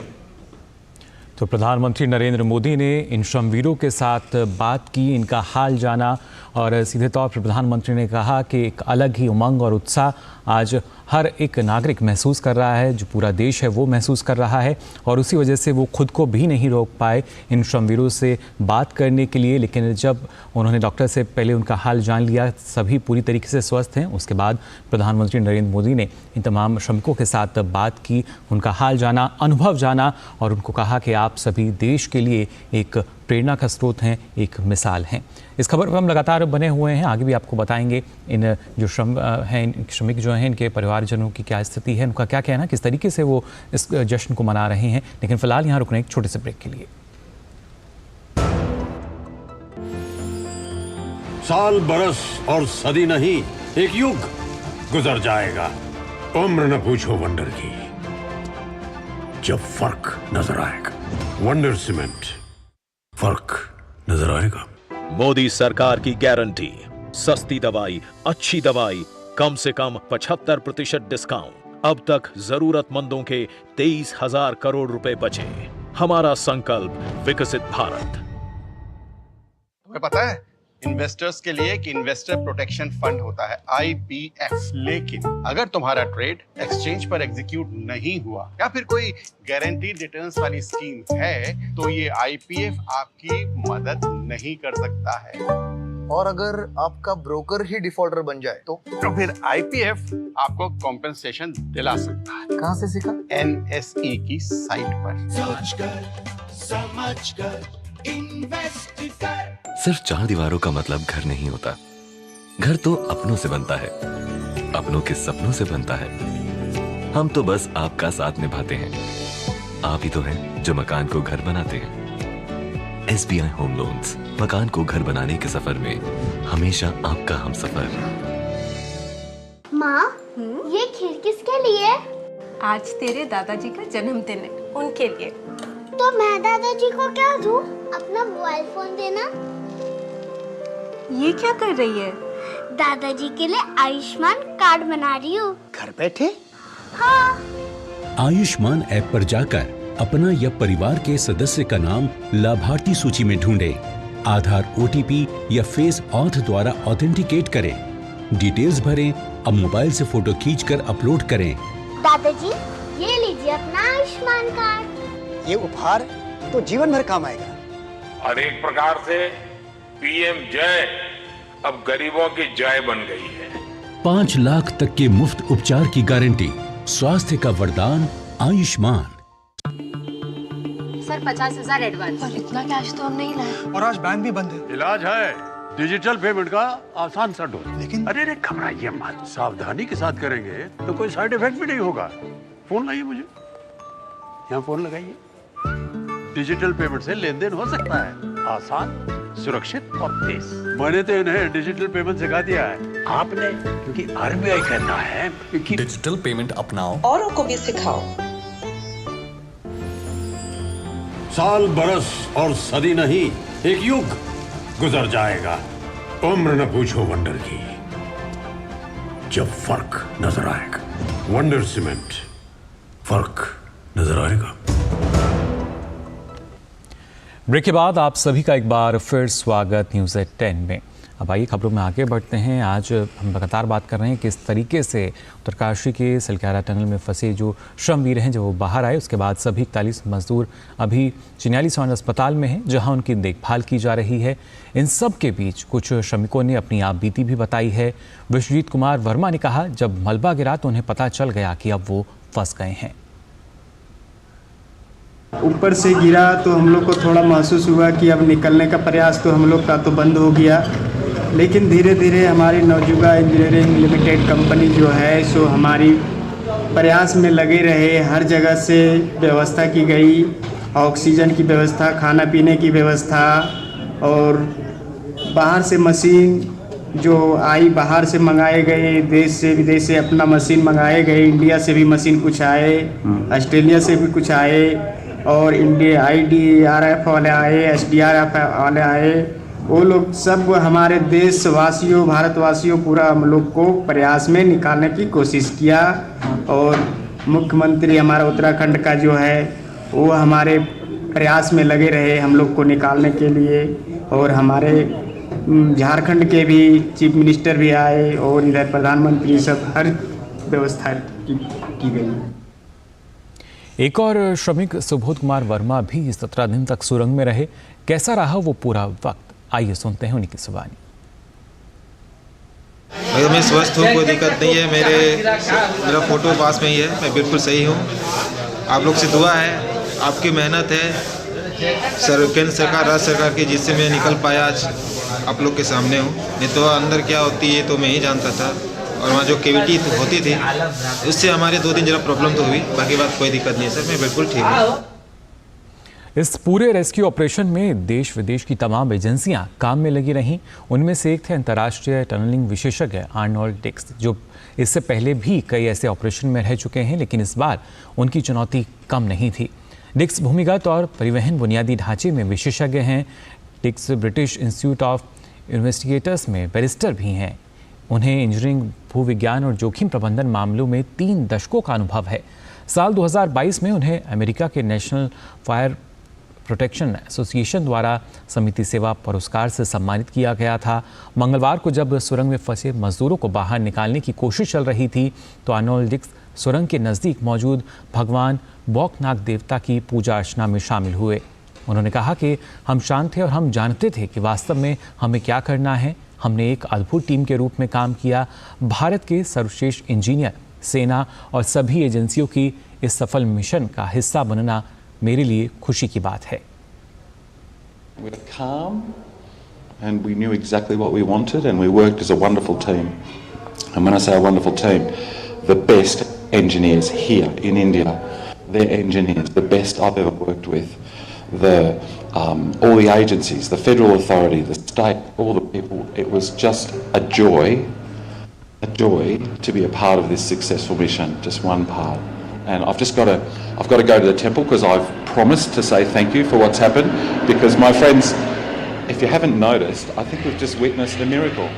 तो प्रधानमंत्री नरेंद्र मोदी ने इन श्रमवीरों के साथ बात की, इनका हाल जाना, और सीधे तौर पर प्रधानमंत्री ने कहा कि एक अलग ही उमंग और उत्साह आज हर एक नागरिक महसूस कर रहा है, जो पूरा देश है वो महसूस कर रहा है, और उसी वजह से वो खुद को भी नहीं रोक पाए इन श्रमवीरों से बात करने के लिए। लेकिन जब उन्होंने डॉक्टर से पहले उनका हाल जान लिया, सभी पूरी तरीके से स्वस्थ हैं, उसके बाद प्रधानमंत्री नरेंद्र मोदी ने इन तमाम श्रमिकों के साथ बात की, उनका हाल जाना, अनुभव जाना, और उनको कहा कि आप सभी देश के लिए एक प्रेरणा का स्रोत हैं, एक मिसाल हैं। इस खबर पर हम लगातार बने हुए हैं, आगे भी आपको बताएंगे इन जो श्रमिक जो हैं, इनके परिवारजनों की क्या स्थिति है, उनका क्या कहना, किस तरीके से वो इस जश्न को मना रहे हैं। लेकिन फिलहाल यहाँ रुकने एक छोटे से ब्रेक के लिए। साल, बरस और सदी नहीं, एक युग गुजर जाएगा। उम्र न पूछो वंडर की, जब फर्क नजर आएगा। वंडर सीमेंट, फर्क नजर आएगा। मोदी सरकार की गारंटी, सस्ती दवाई, अच्छी दवाई, कम से कम 75% डिस्काउंट। अब तक जरूरतमंदों के 23,000 करोड़ रुपए बचे। हमारा संकल्प, विकसित भारत। तुम्हें पता है इन्वेस्टर्स के लिए एक इन्वेस्टर प्रोटेक्शन फंड होता है, IPF। लेकिन अगर तुम्हारा ट्रेड एक्सचेंज पर एग्जीक्यूट नहीं हुआ या फिर कोई गारंटीड रिटर्न्स वाली स्कीम है, तो ये IPF आपकी मदद नहीं कर सकता है। और अगर आपका ब्रोकर ही डिफॉल्टर बन जाए तो फिर IPF आपको कॉम्पेंसेशन दिला सकता है। कहाँ से सीखा? NSE की साइट पर। सिर्फ 4 दीवारों का मतलब घर नहीं होता। घर तो अपनों से बनता है, अपनों के सपनों से बनता है। हम तो बस आपका साथ निभाते हैं। आप ही तो हैं जो मकान को घर बनाते हैं। SBI होम लोन्स, मकान को घर बनाने के सफर में हमेशा आपका हमसफर। माँ, ये खीर किसके लिए? आज तेरे दादाजी का जन्मदिन है, उनके लिए। तो मैं दादाजी को क्या दूं? अपना मोबाइल फोन देना। ये क्या कर रही है? दादाजी के लिए आयुष्मान कार्ड बना रही हूँ। घर बैठे? हाँ। आयुष्मान ऐप पर जाकर अपना या परिवार के सदस्य का नाम लाभार्थी सूची में ढूंढें, आधार, OTP या फेस ऑथ द्वारा ऑथेंटिकेट करें, डिटेल्स भरें, अब मोबाइल से फोटो खींचकर अपलोड करें। दादाजी, ये लीजिए अपना आयुष्मान कार्ड। ये उपहार तो जीवन भर काम आएगा। और एक प्रकार से PM जय अब गरीबों की जय बन गई है। 5 लाख तक के मुफ्त उपचार की गारंटी, स्वास्थ्य का वरदान आयुष्मान। Sir 50,000 advance. और इतना कैश तो हम नहीं लाए। और आज बैंक भी बंद है। इलाज है डिजिटल पेमेंट का आसान सा ढूंढ। लेकिन अरे घबराइए मत, सावधानी के साथ करेंगे तो कोई साइड इफेक्ट भी नहीं होगा। फोन लाइए मुझे, यहाँ फोन लगाइए। डिजिटल पेमेंट से लेन देन हो सकता है, आसान, सुरक्षित और तेज। मैंने तो इन्हें डिजिटल पेमेंट सिखा दिया है, आपने? क्योंकि RBI कहता है कि डिजिटल पेमेंट अपनाओ, औरों को भी सिखाओ। साल, बरस और सदी नहीं, एक युग गुजर जाएगा। उम्र न पूछो वंडर की, जब फर्क नजर आएगा। वंडर सीमेंट, फर्क नजर आएगा। ब्रेक के बाद आप सभी का एक बार फिर स्वागत न्यूज़ एट 10 में। अब आइए खबरों में आगे बढ़ते हैं। आज हम लगातार बात कर रहे हैं किस तरीके से उत्तरकाशी के सिलक्यारा टनल में फंसे जो श्रमवीर हैं, जब वो बाहर आए उसके बाद सभी 41 मजदूर अभी चिन्यालीसौन अस्पताल में हैं, जहां उनकी देखभाल की जा रही है। इन सब के बीच कुछ श्रमिकों ने अपनी आप बीती भी बताई है। विश्वजीत कुमार वर्मा ने कहा, जब मलबा गिरा तो उन्हें पता चल गया कि अब वो फंस गए हैं। ऊपर से गिरा तो हम लोग को थोड़ा महसूस हुआ कि अब निकलने का प्रयास तो हम लोग का तो बंद हो गया, लेकिन धीरे धीरे हमारी नवयुगा इंजीनियरिंग लिमिटेड कंपनी जो है सो हमारी प्रयास में लगे रहे। हर जगह से व्यवस्था की गई, ऑक्सीजन की व्यवस्था, खाना पीने की व्यवस्था, और बाहर से मशीन जो आई, बाहर से मंगाए गए, देश से विदेश से अपना मशीन मंगाए गए। इंडिया से भी मशीन कुछ आए, ऑस्ट्रेलिया से भी कुछ आए, और इंडिया IDRF वाले आए, SDRF वाले आए। वो लोग सब हमारे देशवासियों, भारतवासियों, पूरा हम लोग को प्रयास में निकालने की कोशिश किया। और मुख्यमंत्री हमारा उत्तराखंड का जो है वो हमारे प्रयास में लगे रहे हम लोग को निकालने के लिए। और हमारे झारखंड के भी चीफ मिनिस्टर भी आए, और इधर प्रधानमंत्री, सब हर व्यवस्था की गई। एक और श्रमिक सुबोध कुमार वर्मा भी 17 दिन तक सुरंग में रहे। कैसा रहा वो पूरा वक्त, आइए सुनते हैं उन्हीं की जुबानी। मैं स्वस्थ हूँ, कोई दिक्कत नहीं है। मेरा फोटो पास में ही है, मैं बिल्कुल सही हूँ। आप लोग से दुआ है, आपकी मेहनत है, केंद्र सरकार, राज्य सरकार की, जिससे मैं निकल पाया आज आप लोग के सामने हूँ। नहीं तो अंदर क्या होती है तो मैं ही जानता था, और वहाँ जो कैविटी होती थी उससे हमारे 2 दिन जरा प्रॉब्लम तो हुई, बाकी बात कोई दिक्कत नहीं है सर, मैं बिल्कुल ठीक हूँ। इस पूरे रेस्क्यू ऑपरेशन में देश विदेश की तमाम एजेंसियां काम में लगी रहीं। उनमें से एक थे अंतर्राष्ट्रीय टनलिंग विशेषज्ञ आर्नोल्ड डिक्स, जो इससे पहले भी कई ऐसे ऑपरेशन में रह चुके हैं, लेकिन इस बार उनकी चुनौती कम नहीं थी। डिक्स भूमिगत और परिवहन बुनियादी ढांचे में विशेषज्ञ हैं। डिक्स ब्रिटिश इंस्टीट्यूट ऑफ इन्वेस्टिगेटर्स में बैरिस्टर भी हैं। उन्हें इंजीनियरिंग, भूविज्ञान और जोखिम प्रबंधन मामलों में 3 दशकों का अनुभव है। साल 2022 में उन्हें अमेरिका के नेशनल फायर प्रोटेक्शन एसोसिएशन द्वारा समिति सेवा पुरस्कार से सम्मानित किया गया था। मंगलवार को जब सुरंग में फंसे मजदूरों को बाहर निकालने की कोशिश चल रही थी तो आर्नोल्ड डिक्स सुरंग के नज़दीक मौजूद भगवान बौकनाग देवता की पूजा अर्चना में शामिल हुए। उन्होंने कहा कि हम शांत थे और हम जानते थे कि वास्तव में हमें क्या करना है। हमने एक अद्भुत टीम के रूप में काम किया। भारत के सर्वश्रेष्ठ इंजीनियर, सेना और सभी एजेंसियों की इस सफल मिशन का हिस्सा बनना मेरे लिए खुशी की बात है। We were calm and we knew exactly what we wanted and we worked as a wonderful team. And when I say a wonderful team, the best engineers here in India, they're engineers, the best I've ever worked with. All the agencies, the federal authority, the state, all the people, it was just a joy to be a part of this successful mission, just one part. And I've got to go to the temple because I've promised to say thank you for what's happened. Because my friends, if you haven't noticed, I think we've just witnessed a miracle.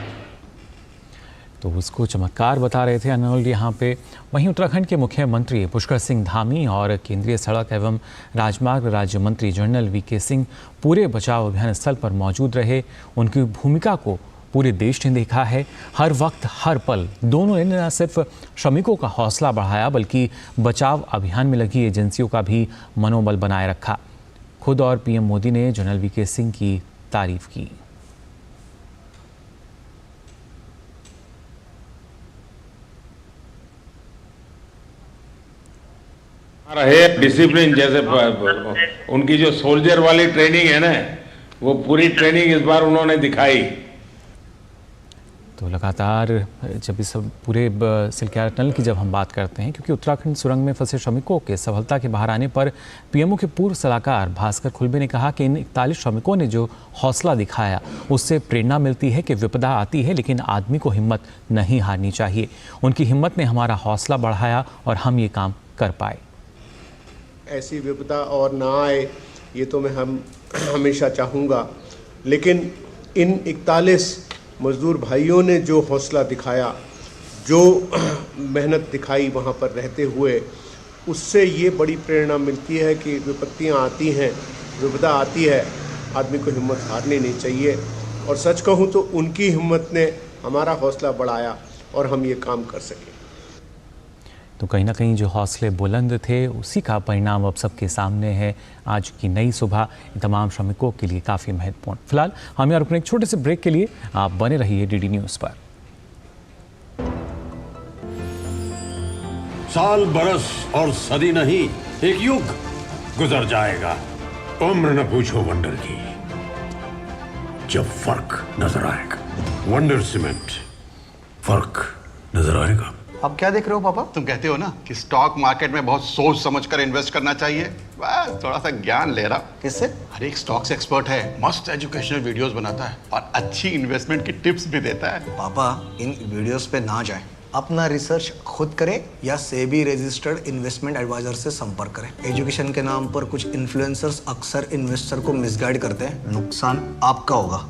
तो उसको चमत्कार बता रहे थे अनमोल यहाँ पे। वहीं उत्तराखंड के मुख्यमंत्री पुष्कर सिंह धामी और केंद्रीय सड़क एवं राजमार्ग राज्य मंत्री जनरल वीके सिंह पूरे बचाव अभियान स्थल पर मौजूद रहे। उनकी भूमिका को पूरे देश ने देखा है। हर वक्त हर पल दोनों ने न सिर्फ श्रमिकों का हौसला बढ़ाया बल्कि बचाव अभियान में लगी एजेंसियों का भी मनोबल बनाए रखा। खुद और पीएम मोदी ने जनरल वीके सिंह की तारीफ की। रहे डिसिप्लिन, जैसे उनकी जो सोल्जर वाली ट्रेनिंग है ना, वो पूरी ट्रेनिंग इस बार उन्होंने दिखाई। तो लगातार जब इस पूरे सिलक्यारा टनल की जब हम बात करते हैं, क्योंकि उत्तराखंड सुरंग में फंसे श्रमिकों के सफलता के बाहर आने पर पीएमओ के पूर्व सलाहकार भास्कर खुलबे ने कहा कि इन 41 श्रमिकों ने जो हौसला दिखाया उससे प्रेरणा मिलती है कि विपदा आती है लेकिन आदमी को हिम्मत नहीं हारनी चाहिए। उनकी हिम्मत ने हमारा हौसला बढ़ाया और हम ये काम कर पाए। ऐसी विपदा और ना आए ये तो मैं हमेशा चाहूँगा, लेकिन इन 41 मज़दूर भाइयों ने जो हौसला दिखाया, जो मेहनत दिखाई वहाँ पर रहते हुए, उससे ये बड़ी प्रेरणा मिलती है कि विपत्तियाँ आती हैं, विपदा आती है, आदमी को हिम्मत हारनी नहीं चाहिए। और सच कहूँ तो उनकी हिम्मत ने हमारा हौसला बढ़ाया और हम ये काम कर सके। तो कहीं ना कहीं जो हौसले बुलंद थे उसी का परिणाम अब सबके सामने है। आज की नई सुबह तमाम श्रमिकों के लिए काफ़ी महत्वपूर्ण। फिलहाल हम यहाँ रुकने एक छोटे से ब्रेक के लिए आप बने रहिए डीडी न्यूज़ पर। साल, बरस और सदी नहीं, एक युग गुजर जाएगा। उम्र न पूछो वंडर की, जब फर्क नजर आएगा। वंडर सीमेंट, फर्क नजर आएगा। आप क्या देख रहे हो पापा? तुम कहते हो ना कि स्टॉक मार्केट में बहुत सोच समझकर इन्वेस्ट करना चाहिए, बस थोड़ा सा ज्ञान ले रहा। किससे? हर एक स्टॉक्स एक्सपर्ट है, मस्त एजुकेशनल वीडियोस बनाता है और अच्छी इन्वेस्टमेंट की टिप्स भी देता है। पापा इन वीडियोस पे ना जाएं, अपना रिसर्च खुद करें या सेबी रजिस्टर्ड इन्वेस्टमेंट एडवाइजर से संपर्क करें। एजुकेशन के नाम पर कुछ इन्फ्लुएंसर्स अक्सर इन्वेस्टर को मिसगाइड करते हैं, नुकसान आपका होगा।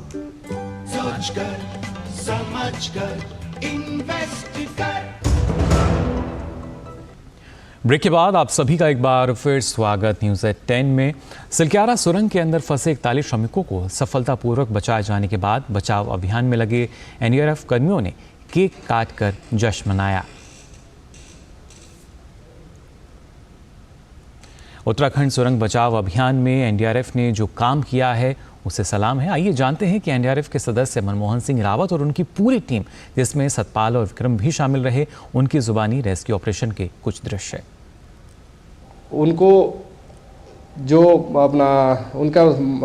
समझकर इन्वेस्ट कर। ब्रेक के बाद आप सभी का एक बार फिर स्वागत न्यूज़ एट 10 में। सिलक्यारा सुरंग के अंदर फंसे 41 श्रमिकों को सफलतापूर्वक बचाए जाने के बाद बचाव अभियान में लगे एनडीआरएफ कर्मियों ने केक काटकर जश्न मनाया। उत्तराखंड सुरंग बचाव अभियान में एनडीआरएफ ने जो काम किया है उसे सलाम है। आइए जानते हैं कि एनडीआरएफ के सदस्य मनमोहन सिंह रावत और उनकी पूरी टीम, जिसमें सतपाल और विक्रम भी शामिल रहे, उनकी जुबानी रेस्क्यू ऑपरेशन के कुछ दृश्य। उनको जो अपना उनका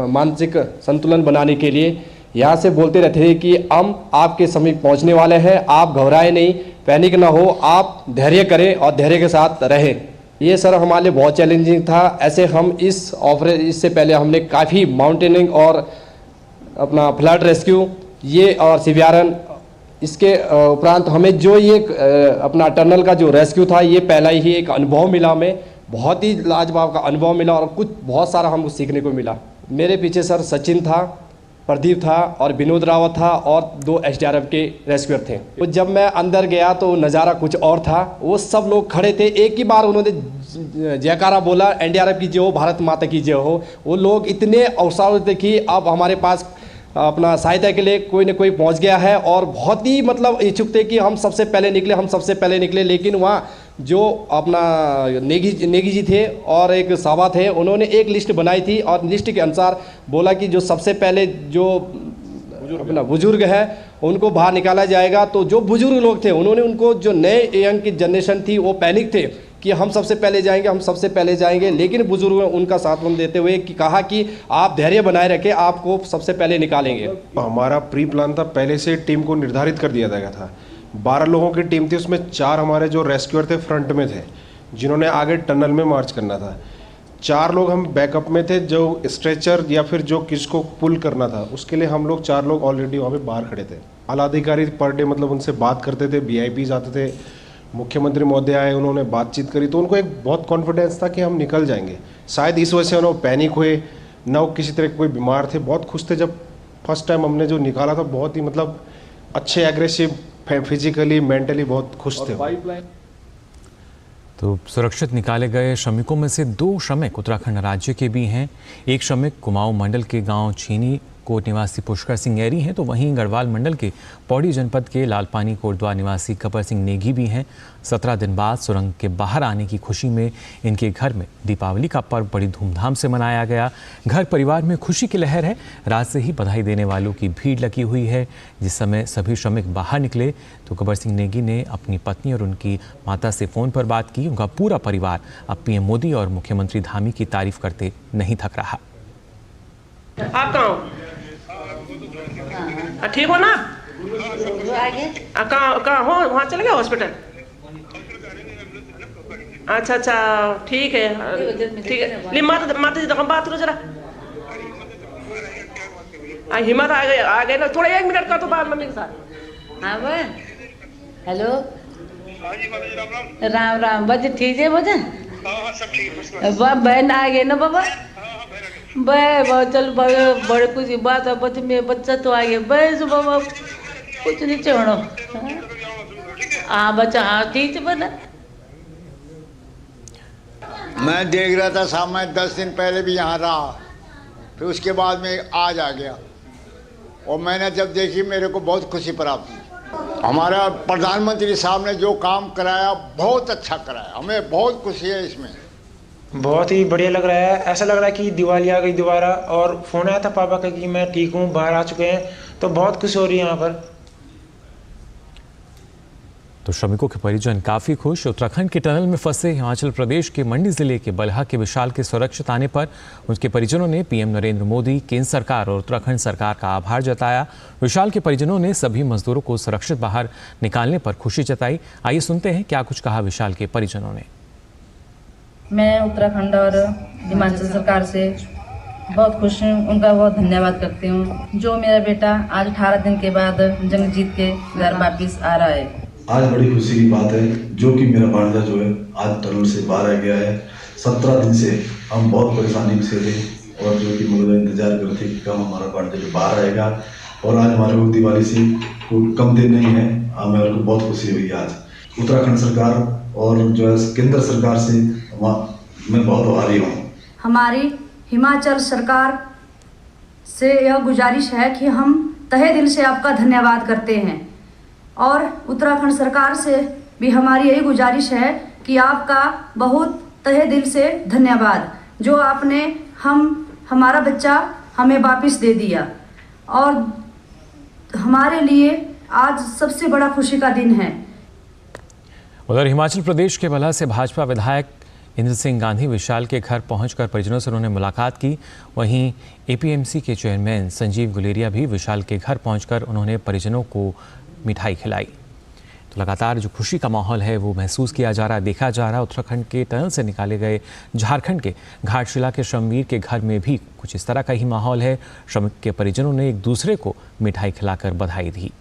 मानसिक संतुलन बनाने के लिए यहाँ से बोलते रहते थे कि हम आपके समीप पहुँचने वाले हैं, आप घबराए नहीं, पैनिक ना हो, आप धैर्य करें और धैर्य के साथ रहें। ये सर हमारे लिए बहुत चैलेंजिंग था। ऐसे हम इससे पहले हमने काफ़ी माउंटेनिंग और अपना फ्लड रेस्क्यू ये और सीबीआरएन, इसके उपरांत हमें जो ये अपना टनल का जो रेस्क्यू था ये पहला ही एक अनुभव मिला, हमें बहुत ही लाजवाब का अनुभव मिला और कुछ बहुत सारा हमको सीखने को मिला। मेरे पीछे सर सचिन था, प्रदीप था और विनोद रावत था और 2 एसडीआरएफ के रेस्क्यूअर थे। तो जब मैं अंदर गया तो नज़ारा कुछ और था। वो सब लोग खड़े थे, एक ही बार उन्होंने जयकारा बोला, एनडीआरएफ की जय हो, भारत माता की जय हो। वो लोग इतने उत्साहित थे कि अब हमारे पास अपना सहायता के लिए कोई न कोई पहुंच गया है और बहुत ही मतलब इच्छुक थे कि हम सबसे पहले निकले। लेकिन वहाँ जो अपना नेगी जी थे और एक साबा थे, उन्होंने एक लिस्ट बनाई थी और लिस्ट के अनुसार बोला कि जो सबसे पहले जो अपना बुजुर्ग है उनको बाहर निकाला जाएगा। तो जो बुजुर्ग लोग थे उन्होंने उनको जो नए यंग की जनरेशन थी वो पैनिक थे कि हम सबसे पहले जाएंगे, लेकिन बुजुर्गों ने उनका साथ देते हुए कि कहा कि आप धैर्य बनाए रखें, आपको सबसे पहले निकालेंगे। हमारा प्री प्लान था, पहले से टीम को निर्धारित कर दिया गया था। 12 लोगों की टीम थी, उसमें 4 हमारे जो रेस्क्यूअर थे फ्रंट में थे, जिन्होंने आगे टनल में मार्च करना था। 4 लोग हम बैकअप में थे, जो स्ट्रेचर या फिर जो किसको पुल करना था उसके लिए हम लोग 4 लोग ऑलरेडी वहाँ पे बाहर खड़े थे। आला अधिकारी पर डे मतलब उनसे बात करते थे, वीआईपीज आते थे, मुख्यमंत्री महोदय आए, उन्होंने बातचीत करी, तो उनको एक बहुत कॉन्फिडेंस था कि हम निकल जाएंगे। शायद इस वजह से उन्होंने पैनिक हुए, ना वो किसी तरह के कोई बीमार थे, बहुत खुश थे। जब फर्स्ट टाइम हमने जो निकाला था, बहुत ही मतलब अच्छे, एग्रेसिव, फिजिकली मेंटली बहुत खुश थे। तो सुरक्षित निकाले गए श्रमिकों में से 2 श्रमिक उत्तराखंड राज्य के भी हैं। एक श्रमिक कुमाऊं मंडल के गांव चीनी कोट निवासी पुष्कर सिंह एरी हैं, तो वहीं गढ़वाल मंडल के पौड़ी जनपद के लालपानी कोटद्वार निवासी गब्बर सिंह नेगी भी हैं। 17 दिन बाद सुरंग के बाहर आने की खुशी में इनके घर में दीपावली का पर्व बड़ी धूमधाम से मनाया गया। घर परिवार में खुशी की लहर है। रात से ही बधाई देने वालों की भीड़ लगी हुई है। जिस समय सभी श्रमिक बाहर निकले तो गब्बर सिंह नेगी ने अपनी पत्नी और उनकी माता से फ़ोन पर बात की। उनका पूरा परिवार अब पीएम मोदी और मुख्यमंत्री धामी की तारीफ करते नहीं थक रहा। आप कहाँ हो? ठीक हो ना? कहाँ हो? वहाँ चले गए हॉस्पिटल? अच्छा अच्छा, ठीक है ठीक है। माता जी तो बात करो जरा। हिम्मत आ गए ना, थोड़ा 1 मिनट का तो बात मम्मी के साथ। हाँ बहन, हेलो, राम राम। बच्चे ठीक है बच्चन? बहन आ गए ना बाबा? चल बड़े कुछ बात है, बच्चे में बच्चा तो आ गया। बस बाबा कुछ नहीं छोड़ो। हाँ बच्चा, हाँ ठीक है बना। मैं देख रहा था शाम में 10 दिन पहले भी यहाँ रहा, फिर उसके बाद में आज आ गया, और मैंने जब देखी मेरे को बहुत खुशी प्राप्त हुई। हमारा प्रधानमंत्री साहब ने जो काम कराया बहुत अच्छा कराया, हमें बहुत खुशी है इसमें। बहुत ही बढ़िया लग रहा है। ऐसा लग रहा है कि दिवाली आ गई दोबारा। और फ़ोन आया था पापा का कि मैं ठीक हूँ, बाहर आ चुके हैं, तो बहुत खुश हो रही है यहाँ पर। तो श्रमिकों के परिजन काफ़ी खुश। उत्तराखंड के टनल में फंसे हिमाचल प्रदेश के मंडी जिले के बल्हा के विशाल के सुरक्षित आने पर उनके परिजनों ने पीएम नरेंद्र मोदी, केंद्र सरकार और उत्तराखंड सरकार का आभार जताया। विशाल के परिजनों ने सभी मजदूरों को सुरक्षित बाहर निकालने पर खुशी जताई। आइए सुनते हैं क्या कुछ कहा विशाल के परिजनों ने। मैं उत्तराखंड और हिमाचल सरकार से बहुत खुश हूँ, उनका बहुत धन्यवाद करती हूँ। जो मेरा बेटा आज 18 दिन के बाद जंग जीत के घर वापिस आ रहा है। आज बड़ी खुशी की बात है जो कि मेरा भांजा जो है आज टनल से बाहर आ गया है। 17 दिन से हम बहुत परेशानी में थे और जो कि मतलब इंतजार करते कि कब हमारा भांजा जो बाहर आएगा, और आज हमारे को दिवाली से कोई कम दिन नहीं है। हमें को बहुत खुशी हुई आज। उत्तराखंड सरकार और जो है केंद्र सरकार से मैं बहुत आभारी हूँ। हमारी हिमाचल सरकार से यह गुजारिश है कि हम तहे दिल से आपका धन्यवाद करते हैं, और उत्तराखंड सरकार से भी हमारी यही गुजारिश है कि आपका बहुत तहे दिल से धन्यवाद, जो आपने हमारा बच्चा हमें वापस दे दिया, और हमारे लिए आज सबसे बड़ा खुशी का दिन है। उधर हिमाचल प्रदेश के बल्हा से भाजपा विधायक इंद्र सिंह गांधी विशाल के घर पहुंचकर परिजनों से उन्होंने मुलाकात की। वहीं एपीएमसी के चेयरमैन संजीव गुलेरिया भी विशाल के घर पहुंचकर उन्होंने परिजनों को मिठाई खिलाई। तो लगातार जो खुशी का माहौल है वो महसूस किया जा रहा है, देखा जा रहा है। उत्तराखंड के टनल से निकाले गए झारखंड के घाटशिला के श्रमवीर के घर में भी कुछ इस तरह का ही माहौल है। श्रमिक के परिजनों ने एक दूसरे को मिठाई खिलाकर बधाई दी।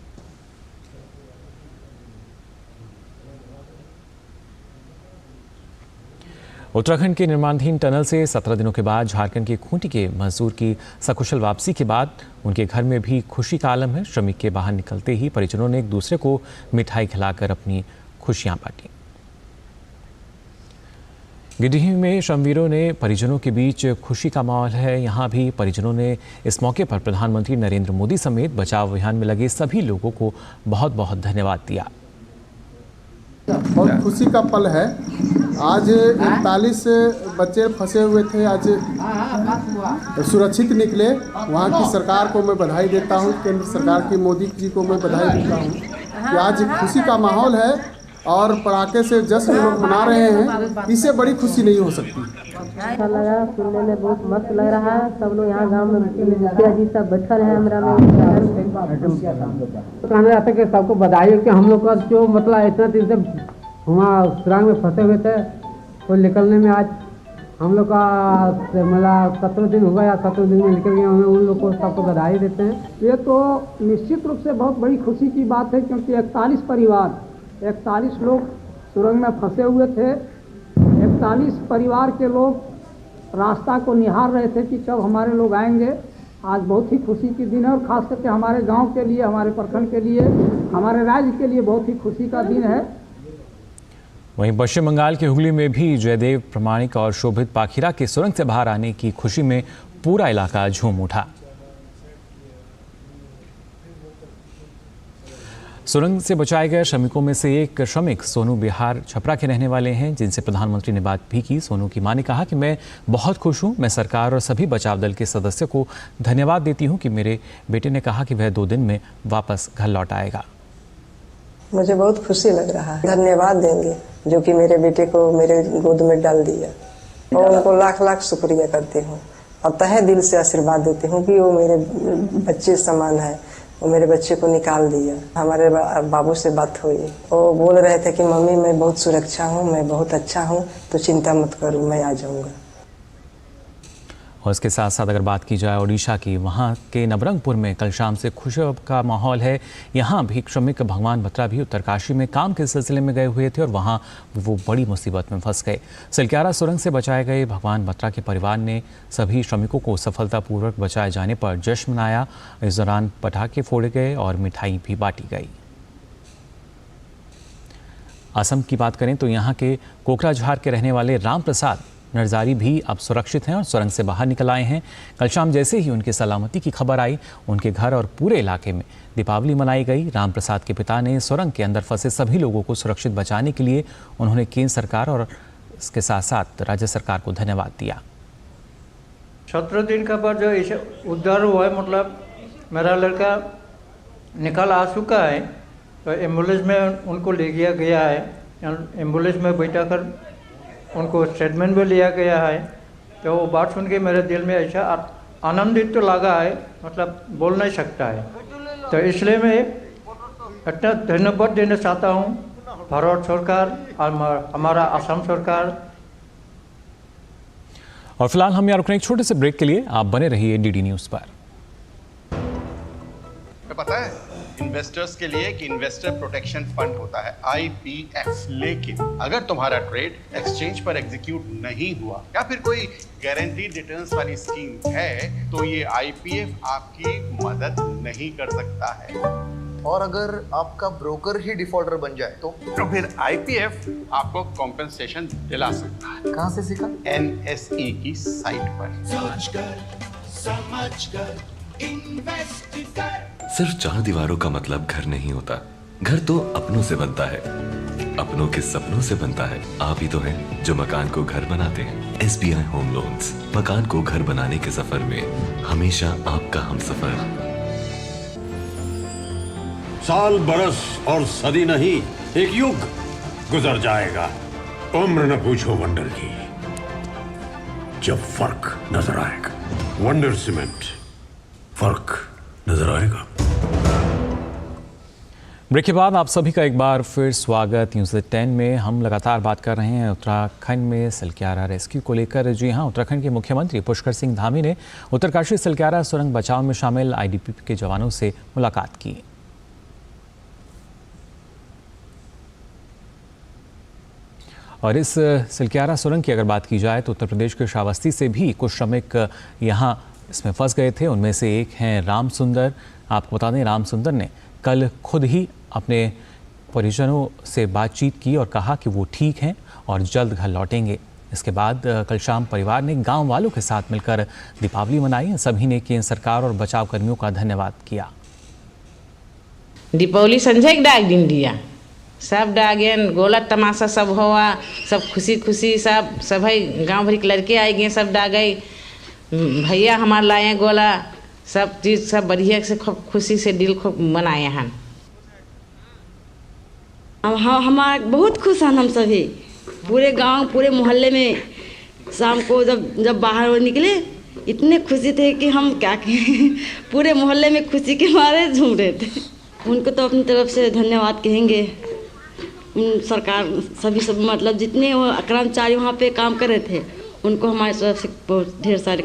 उत्तराखंड के निर्माणाधीन टनल से 17 दिनों के बाद झारखंड के खूंटी के मजदूर की सकुशल वापसी के बाद उनके घर में भी खुशी का आलम है। श्रमिक के बाहर निकलते ही परिजनों ने एक दूसरे को मिठाई खिलाकर अपनी खुशियां बांटी। गिरिडीह में श्रमवीरों ने परिजनों के बीच खुशी का माहौल है। यहाँ भी परिजनों ने इस मौके पर प्रधानमंत्री नरेंद्र मोदी समेत बचाव अभियान में लगे सभी लोगों को बहुत बहुत धन्यवाद दिया। बहुत खुशी का पल है। आज 41 बच्चे फंसे हुए थे, आज सुरक्षित निकले। वहाँ की सरकार को मैं बधाई देता हूँ, केंद्र सरकार की मोदी जी को मैं बधाई देता हूँ कि आज खुशी का माहौल है और पटाखे से जश्न लोग मना रहे हैं। इससे बड़ी खुशी नहीं हो सकती। अच्छा लगा, सुनने में बहुत मस्त लग रहा है। सब लोग यहाँ गाँव में मुखिया जी सब बैठल है। हमारा कहना चाहते कि सबको बधाई कि हम लोग का जो मतलब इतना दिन से वहाँ सुरंग में फंसे हुए थे तो निकलने में आज हम लोग का मतलब 17 दिन हुआ या 17 दिन में निकल गए। हमें उन लोग को सबको बधाई देते हैं। ये तो निश्चित रूप से बहुत बड़ी खुशी की बात है, क्योंकि 41 परिवार 41 लोग सुरंग में फंसे हुए थे। 41 परिवार के लोग रास्ता को निहार रहे थे कि कब हमारे लोग आएंगे। आज बहुत ही खुशी की दिन है और ख़ास करके हमारे गांव के लिए, हमारे प्रखंड के लिए, हमारे राज्य के लिए बहुत ही खुशी का दिन है। वहीं पश्चिम बंगाल के हुगली में भी जयदेव प्रमाणिक और शोभित पाखीरा के सुरंग से बाहर आने की खुशी में पूरा इलाका झूम उठा। सुरंग से बचाए गए श्रमिकों में से एक श्रमिक सोनू बिहार छपरा के रहने वाले हैं, जिनसे प्रधानमंत्री ने बात भी की। सोनू की मां ने कहा कि मैं बहुत खुश हूं। मैं सरकार और सभी बचाव दल के सदस्यों को धन्यवाद देती हूं कि मेरे बेटे ने कहा कि वह 2 दिन में वापस घर लौट आएगा। मुझे बहुत खुशी लग रहा है। धन्यवाद देंगे जो कि मेरे बेटे को मेरे गोद में डाल दिया, और उनको लाख लाख शुक्रिया करती हूँ और तहे दिल से आशीर्वाद देती हूँ कि वो मेरे बच्चे समान है। वो मेरे बच्चे को निकाल दिया। हमारे बाबू से बात हुई, वो बोल रहे थे कि मम्मी मैं बहुत सुरक्षा हूँ, मैं बहुत अच्छा हूँ, तो चिंता मत करो, मैं आ जाऊँगा। और इसके साथ साथ अगर बात की जाए ओडिशा की, वहाँ के नवरंगपुर में कल शाम से खुशी का माहौल है। यहाँ भी श्रमिक भगवान बत्रा भी उत्तरकाशी में काम के सिलसिले में गए हुए थे और वहाँ वो बड़ी मुसीबत में फंस गए। सिलक्यारा सुरंग से बचाए गए भगवान बत्रा के परिवार ने सभी श्रमिकों को सफलतापूर्वक बचाए जाने पर जश्न मनाया। इस दौरान पटाखे फोड़े गए और मिठाई भी बांटी गई। असम की बात करें तो यहाँ के कोकराझार के रहने वाले राम प्रसाद नरजारी भी अब सुरक्षित हैं और सुरंग से बाहर निकल आए हैं। कल शाम जैसे ही उनके सलामती की खबर आई, उनके घर और पूरे इलाके में दीपावली मनाई गई। राम प्रसाद के पिता ने सुरंग के अंदर फंसे सभी लोगों को सुरक्षित बचाने के लिए उन्होंने केंद्र सरकार और इसके साथ साथ राज्य सरकार को धन्यवाद दिया। 17 दिन का बाद जो उद्धार हुआ है, मतलब मेरा लड़का निकल आ चुका है, तो एम्बुलेंस में उनको ले गया गया है। एम्बुलेंस में बैठा कर उनको स्टेटमेंट भी लिया गया है। तो वो बात सुन के मेरे दिल में ऐसा आनंदित तो लगा है, मतलब बोल नहीं सकता है। तो इसलिए मैं इतना धन्यवाद देना चाहता हूँ भारत सरकार और हमारा असम सरकार। और फिलहाल हम यहाँ रुकने एक छोटे से ब्रेक के लिए आप बने रहिए डीडी न्यूज़ पर। पता है इन्वेस्टर्स के लिए कि इन्वेस्टर प्रोटेक्शन फंड होता है IPF, लेकिन अगर तुम्हारा ट्रेड एक्सचेंज पर एग्जीक्यूट नहीं हुआ या फिर कोई गारंटीड रिटर्न्स वाली स्कीम है, तो ये IPF आपकी मदद नहीं कर सकता है। और अगर आपका ब्रोकर ही डिफॉल्टर बन जाए तो फिर IPF आपको कॉम्पेंसेशन दिला सकता है। कहाँ से सीखा? NSE की साइट पर। सिर्फ 4 दीवारों का मतलब घर नहीं होता। घर तो अपनों से बनता है, अपनों के सपनों से बनता है। आप ही तो हैं जो मकान को घर बनाते हैं। SBI होम लोन्स, मकान को घर बनाने के सफर में हमेशा आपका हमसफर। साल, बरस और सदी नहीं, एक युग गुजर जाएगा। उम्र न पूछो वंडर की, जब फर्क नजर आएगा। वंडर सीमेंट, फर्क नजर आएगा। ब्रेक के बाद आप सभी का एक बार फिर स्वागत न्यूज़ 10 में। हम लगातार बात कर रहे हैं उत्तराखंड में सिलक्यारा रेस्क्यू को लेकर। जी हाँ, उत्तराखंड के मुख्यमंत्री पुष्कर सिंह धामी ने उत्तरकाशी सिलक्यारा सुरंग बचाव में शामिल IDP के जवानों से मुलाकात की। और इस सिलक्यारा सुरंग की अगर बात की जाए तो उत्तर प्रदेश के श्रावस्ती से भी कुछ श्रमिक यहाँ इसमें फंस गए थे। उनमें से एक हैं राम सुंदर। आपको बता दें, राम सुंदर ने कल खुद ही अपने परिजनों से बातचीत की और कहा कि वो ठीक हैं और जल्द घर लौटेंगे। इसके बाद कल शाम परिवार ने गांव वालों के साथ मिलकर दीपावली मनाई। सभी ने केंद्र सरकार और बचाव कर्मियों का धन्यवाद किया। दीपावली संजय डाक दिन दिया, सब डागेन, गोला तमाशा सब हुआ, सब खुशी खुशी सब गाँव भर के लड़के आए गए, सब डागे, भैया हमारे लाए गोला, सब चीज़ सब बढ़िया से खूब खुशी से दिल खूब मनाए हैं। हाँ, हमारे बहुत खुश हैं हम सभी, पूरे गांव पूरे मोहल्ले में। शाम को जब बाहर निकले इतने खुशी थे कि हम क्या कहें, पूरे मोहल्ले में खुशी के मारे झूम रहे थे। उनको तो अपनी तरफ से धन्यवाद कहेंगे। सरकार सभी सब मतलब जितने कर्मचारी वहाँ पे काम कर रहे थे उनको हमारी तरफ से बहुत ढेर सारे।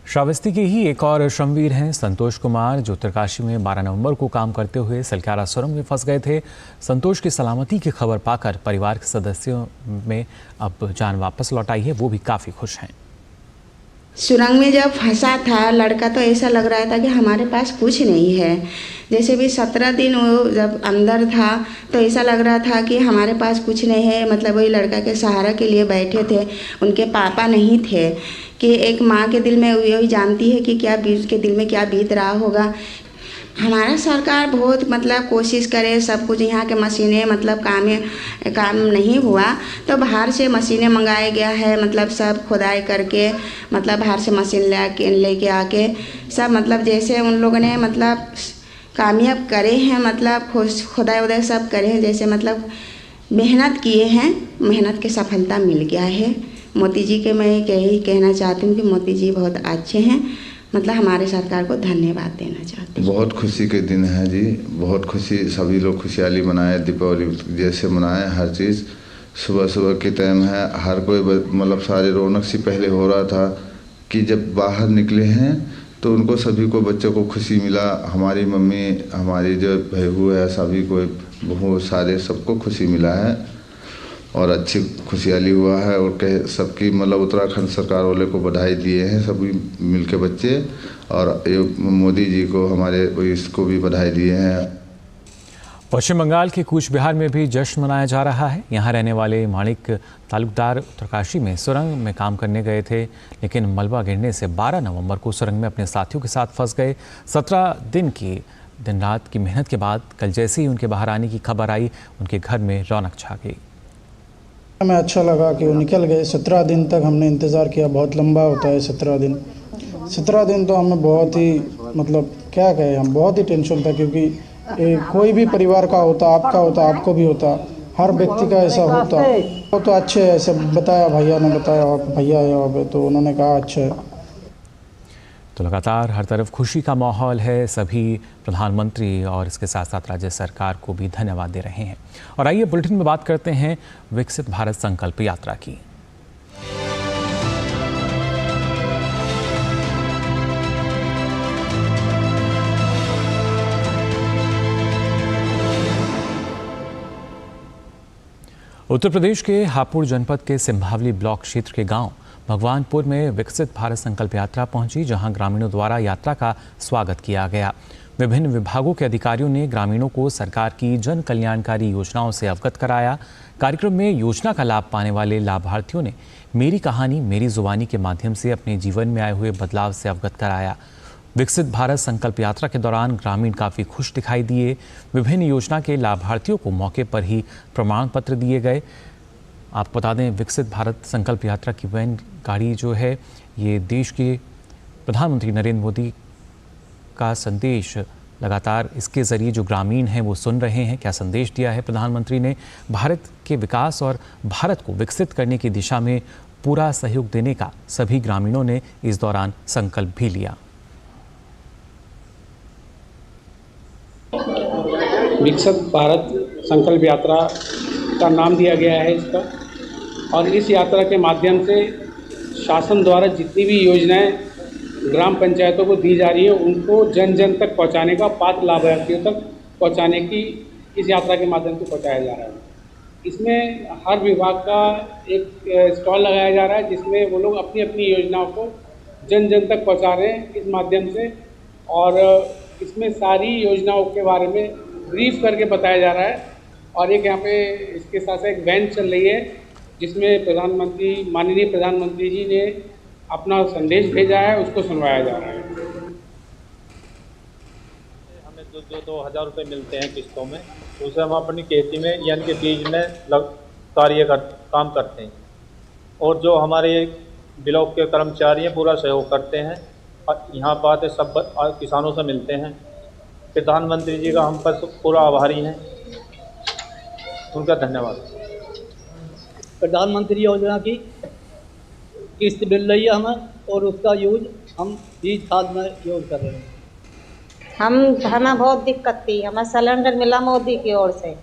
श्रावस्ती के ही एक और श्रमवीर हैं संतोष कुमार, जो उत्तरकाशी में 12 नवंबर को काम करते हुए सलक्यारा सुरंग में फंस गए थे। संतोष की सलामती की खबर पाकर परिवार के सदस्यों में अब जान वापस लौट आई है, वो भी काफ़ी खुश हैं। सुरंग में जब फंसा था लड़का तो ऐसा लग रहा था कि हमारे पास कुछ नहीं है। जैसे भी 17 दिन वो जब अंदर था तो ऐसा लग रहा था कि हमारे पास कुछ नहीं है। मतलब वही लड़का के सहारा के लिए बैठे थे, उनके पापा नहीं थे। कि एक माँ के दिल में यही जानती है कि क्या उसके दिल में क्या बीत रहा होगा। हमारा सरकार बहुत मतलब कोशिश करे, सब कुछ यहाँ के मशीनें मतलब काम नहीं हुआ तो बाहर से मशीनें मंगाया गया है। मतलब सब खुदाई करके मतलब बाहर से मशीन लेके आके सब मतलब जैसे उन लोगों ने मतलब कामयाब करे हैं, मतलब खुदाई उदाई सब करे हैं, जैसे मतलब मेहनत किए हैं, मेहनत की सफलता मिल गया है। मोदी जी के मैं यही कहना चाहती हूँ कि मोदी जी बहुत अच्छे हैं। मतलब हमारे सरकार को धन्यवाद देना चाहती हूँ। बहुत खुशी के दिन है जी, बहुत खुशी, सभी लोग खुशहाली मनाए, दीपावली जैसे मनाए हर चीज़। सुबह सुबह के टाइम है, हर कोई मतलब सारे रौनक सी पहले हो रहा था कि जब बाहर निकले हैं तो उनको सभी को बच्चों को खुशी मिला। हमारी मम्मी, हमारी जो बहू है, सभी को बहू सारे सबको खुशी मिला है और अच्छी खुशहाली हुआ है। और कह सबकी मतलब उत्तराखंड सरकार वाले को बधाई दिए हैं सभी मिलके बच्चे, और मोदी जी को हमारे इसको भी बधाई दिए हैं। पश्चिम बंगाल के कूच बिहार में भी जश्न मनाया जा रहा है। यहाँ रहने वाले माणिक तालुकदार उत्तरकाशी में सुरंग में काम करने गए थे, लेकिन मलबा गिरने से 12 नवंबर को सुरंग में अपने साथियों के साथ फंस गए। 17 दिन की दिन रात की मेहनत के बाद कल जैसे ही उनके बाहर आने की खबर आई, उनके घर में रौनक छा गई। हमें अच्छा लगा कि वो निकल गए। 17 दिन तक हमने इंतज़ार किया, बहुत लंबा होता है 17 दिन। 17 दिन तो हमें बहुत ही मतलब क्या कहें, हम बहुत ही टेंशन था, क्योंकि कोई भी परिवार का होता, आपका होता, आपको भी होता, हर व्यक्ति का ऐसा होता। वो तो अच्छे है, ऐसे बताया, भैया ने बताया, भैया है वहाँ पे, तो उन्होंने कहा अच्छा है। तो लगातार हर तरफ खुशी का माहौल है। सभी प्रधानमंत्री और इसके साथ साथ राज्य सरकार को भी धन्यवाद दे रहे हैं। और आइए बुलेटिन में बात करते हैं विकसित भारत संकल्प यात्रा की। उत्तर प्रदेश के हापुड़ जनपद के सिंभावली ब्लॉक क्षेत्र के गांव भगवानपुर में विकसित भारत संकल्प यात्रा पहुंची, जहां ग्रामीणों द्वारा यात्रा का स्वागत किया गया। विभिन्न विभागों के अधिकारियों ने ग्रामीणों को सरकार की जन कल्याणकारी योजनाओं से अवगत कराया। कार्यक्रम में योजना का लाभ पाने वाले लाभार्थियों ने मेरी कहानी मेरी जुबानी के माध्यम से अपने जीवन में आए हुए बदलाव से अवगत कराया। विकसित भारत संकल्प यात्रा के दौरान ग्रामीण काफ़ी खुश दिखाई दिए। विभिन्न योजना के लाभार्थियों को मौके पर ही प्रमाण पत्र दिए गए। आपको बता दें, विकसित भारत संकल्प यात्रा की वैन गाड़ी जो है, ये देश के प्रधानमंत्री नरेंद्र मोदी का संदेश लगातार इसके ज़रिए जो ग्रामीण हैं वो सुन रहे हैं। क्या संदेश दिया है प्रधानमंत्री ने? भारत के विकास और भारत को विकसित करने की दिशा में पूरा सहयोग देने का सभी ग्रामीणों ने इस दौरान संकल्प भी लिया। विकसित भारत संकल्प यात्रा का नाम दिया गया है इसका, और इस यात्रा के माध्यम से शासन द्वारा जितनी भी योजनाएं ग्राम पंचायतों को दी जा रही है उनको जन जन तक पहुंचाने का, पात्र लाभार्थियों तक पहुंचाने की इस यात्रा के माध्यम से पहुंचाया जा रहा है। इसमें हर विभाग का एक स्टॉल लगाया जा रहा है, जिसमें वो लोग अपनी अपनी योजनाओं को जन जन तक पहुंचा रहे हैं इस माध्यम से। और इसमें सारी योजनाओं के बारे में ब्रीफ करके बताया जा रहा है। और एक यहाँ पे इसके साथ साथ एक वैन चल रही है, जिसमें प्रधानमंत्री, माननीय प्रधानमंत्री जी ने अपना संदेश भेजा है, उसको सुनवाया जा रहा है। हमें जो 2,000 रुपये मिलते हैं किस्तों में, उसे हम अपनी खेती में यानी कि बीज में काम करते हैं। और जो हमारे ब्लॉक के कर्मचारी हैं पूरा सहयोग करते हैं और यहाँ बातें सब किसानों से मिलते हैं। प्रधानमंत्री जी का हम पर पूरा आभारी हैं, उनका धन्यवाद। प्रधानमंत्री योजना की किस्त मिल रही है हमें, और उसका यूज हम बीज खाद में यूज कर रहे हैं। हमें बहुत दिक्कत थी, हमें सिलेंडर मिला मोदी की ओर से।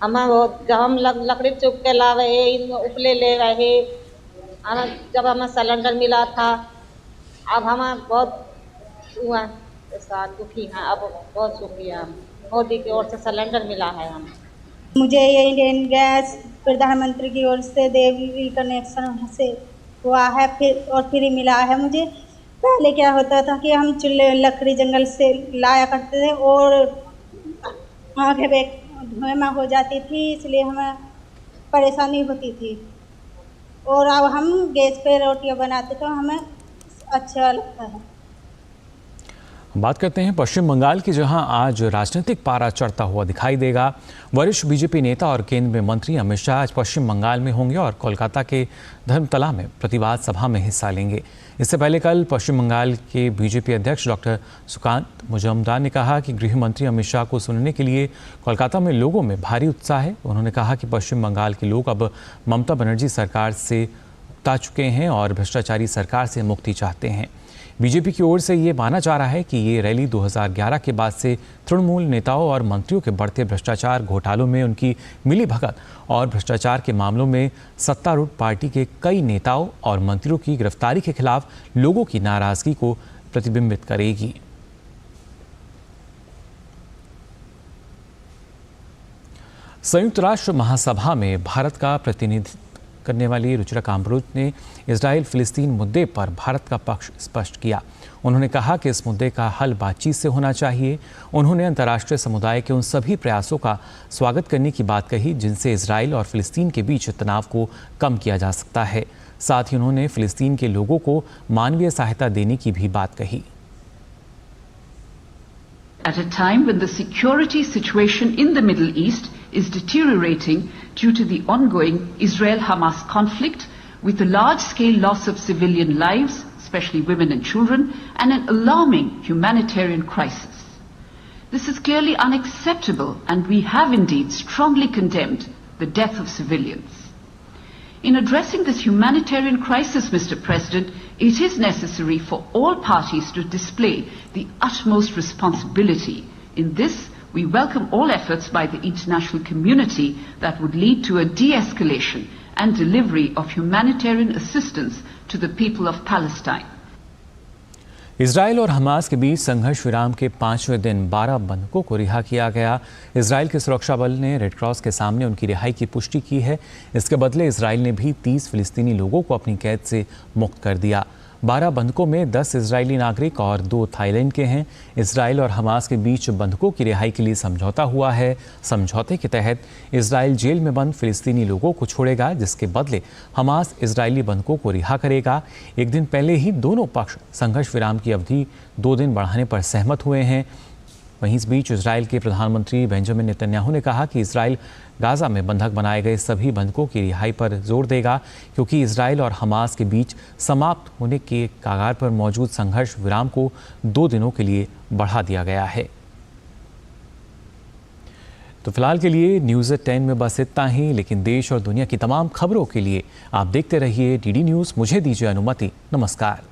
हमें बहुत, जब हम लकड़ी चुप के लावे उपले ले रहे, जब हमें सिलेंडर मिला था अब हम बहुत हुआ साथ दुखी हैं। अब बहुत शुक्रिया, मोदी की ओर से सिलेंडर मिला है हम। मुझे ये इंडियन गैस प्रधानमंत्री की ओर से देवी कनेक्शन से हुआ है, फिर और फ्री मिला है मुझे। पहले क्या होता था कि हम चूल्हे लकड़ी जंगल से लाया करते थे और आगे धुएं में हो जाती थी, इसलिए हमें परेशानी होती थी। और अब हम गैस पे रोटियां बनाते तो हमें अच्छा लगता है। बात करते हैं पश्चिम बंगाल की, जहां आज राजनीतिक पारा चढ़ता हुआ दिखाई देगा। वरिष्ठ बीजेपी नेता और केंद्र में मंत्री अमित शाह आज पश्चिम बंगाल में होंगे और कोलकाता के धर्मतला में प्रतिवाद सभा में हिस्सा लेंगे। इससे पहले कल पश्चिम बंगाल के बीजेपी अध्यक्ष डॉक्टर सुकांत मुजुमदार ने कहा कि गृह मंत्री अमित शाह को सुनने के लिए कोलकाता में लोगों में भारी उत्साह है। उन्होंने कहा कि पश्चिम बंगाल के लोग अब ममता बनर्जी सरकार से उकता चुके हैं और भ्रष्टाचारी सरकार से मुक्ति चाहते हैं। बीजेपी की ओर से ये माना जा रहा है कि ये रैली 2011 के बाद से तृणमूल नेताओं और मंत्रियों के बढ़ते भ्रष्टाचार घोटालों में उनकी मिलीभगत और भ्रष्टाचार के मामलों में सत्तारूढ़ पार्टी के कई नेताओं और मंत्रियों की गिरफ्तारी के खिलाफ लोगों की नाराजगी को प्रतिबिंबित करेगी। संयुक्त राष्ट्र महासभा में भारत का प्रतिनिधित्व करने वाली रुचिरा काम्बोज ने इजराइल फिलिस्तीन मुद्दे पर भारत का पक्ष स्पष्ट किया। उन्होंने कहा कि इस मुद्दे का हल बातचीत से होना चाहिए। उन्होंने अंतर्राष्ट्रीय समुदाय के उन सभी प्रयासों का स्वागत करने की बात कही जिनसे इजराइल और फिलिस्तीन के बीच तनाव को कम किया जा सकता है। साथ ही उन्होंने फिलिस्तीन के लोगों को मानवीय सहायता देने की भी बात कही। At a time when the security situation in the Middle East is deteriorating due to the ongoing Israel-Hamas conflict, with a large-scale loss of civilian lives, especially women and children, and an alarming humanitarian crisis. This is clearly unacceptable, and we have indeed strongly condemned the death of civilians. In addressing this humanitarian crisis, Mr. President, it is necessary for all parties to display the utmost responsibility. In this, we welcome all efforts by the international community that would lead to a de-escalation and delivery of humanitarian assistance to the people of Palestine. Israel और Hamas के बीच संघर्ष विराम के 5वें दिन 12 बंधकों को रिहा किया गया। इजराइल के सुरक्षा बल ने रेड क्रॉस के सामने उनकी रिहाई की पुष्टि की है। इसके बदले इजराइल ने भी 30 फिलिस्तीनी लोगों को अपनी कैद से मुक्त कर दिया। 12 बंधकों में 10 इजरायली नागरिक और 2 थाईलैंड के हैं। इजराइल और हमास के बीच बंधकों की रिहाई के लिए समझौता हुआ है। समझौते के तहत इजराइल जेल में बंद फिलिस्तीनी लोगों को छोड़ेगा, जिसके बदले हमास इजरायली बंधकों को रिहा करेगा। एक दिन पहले ही दोनों पक्ष संघर्ष विराम की अवधि 2 दिन बढ़ाने पर सहमत हुए हैं। वहीं इस बीच इजराइल के प्रधानमंत्री बेंजामिन नेतन्याहू ने कहा कि इजराइल गाजा में बंधक बनाए गए सभी बंधकों की रिहाई पर जोर देगा, क्योंकि इजराइल और हमास के बीच समाप्त होने के कगार पर मौजूद संघर्ष विराम को 2 दिनों के लिए बढ़ा दिया गया है। तो फिलहाल के लिए न्यूज़ एट 10 में बस इतना ही, लेकिन देश और दुनिया की तमाम खबरों के लिए आप देखते रहिए डीडी न्यूज़। मुझे दीजिए अनुमति। नमस्कार।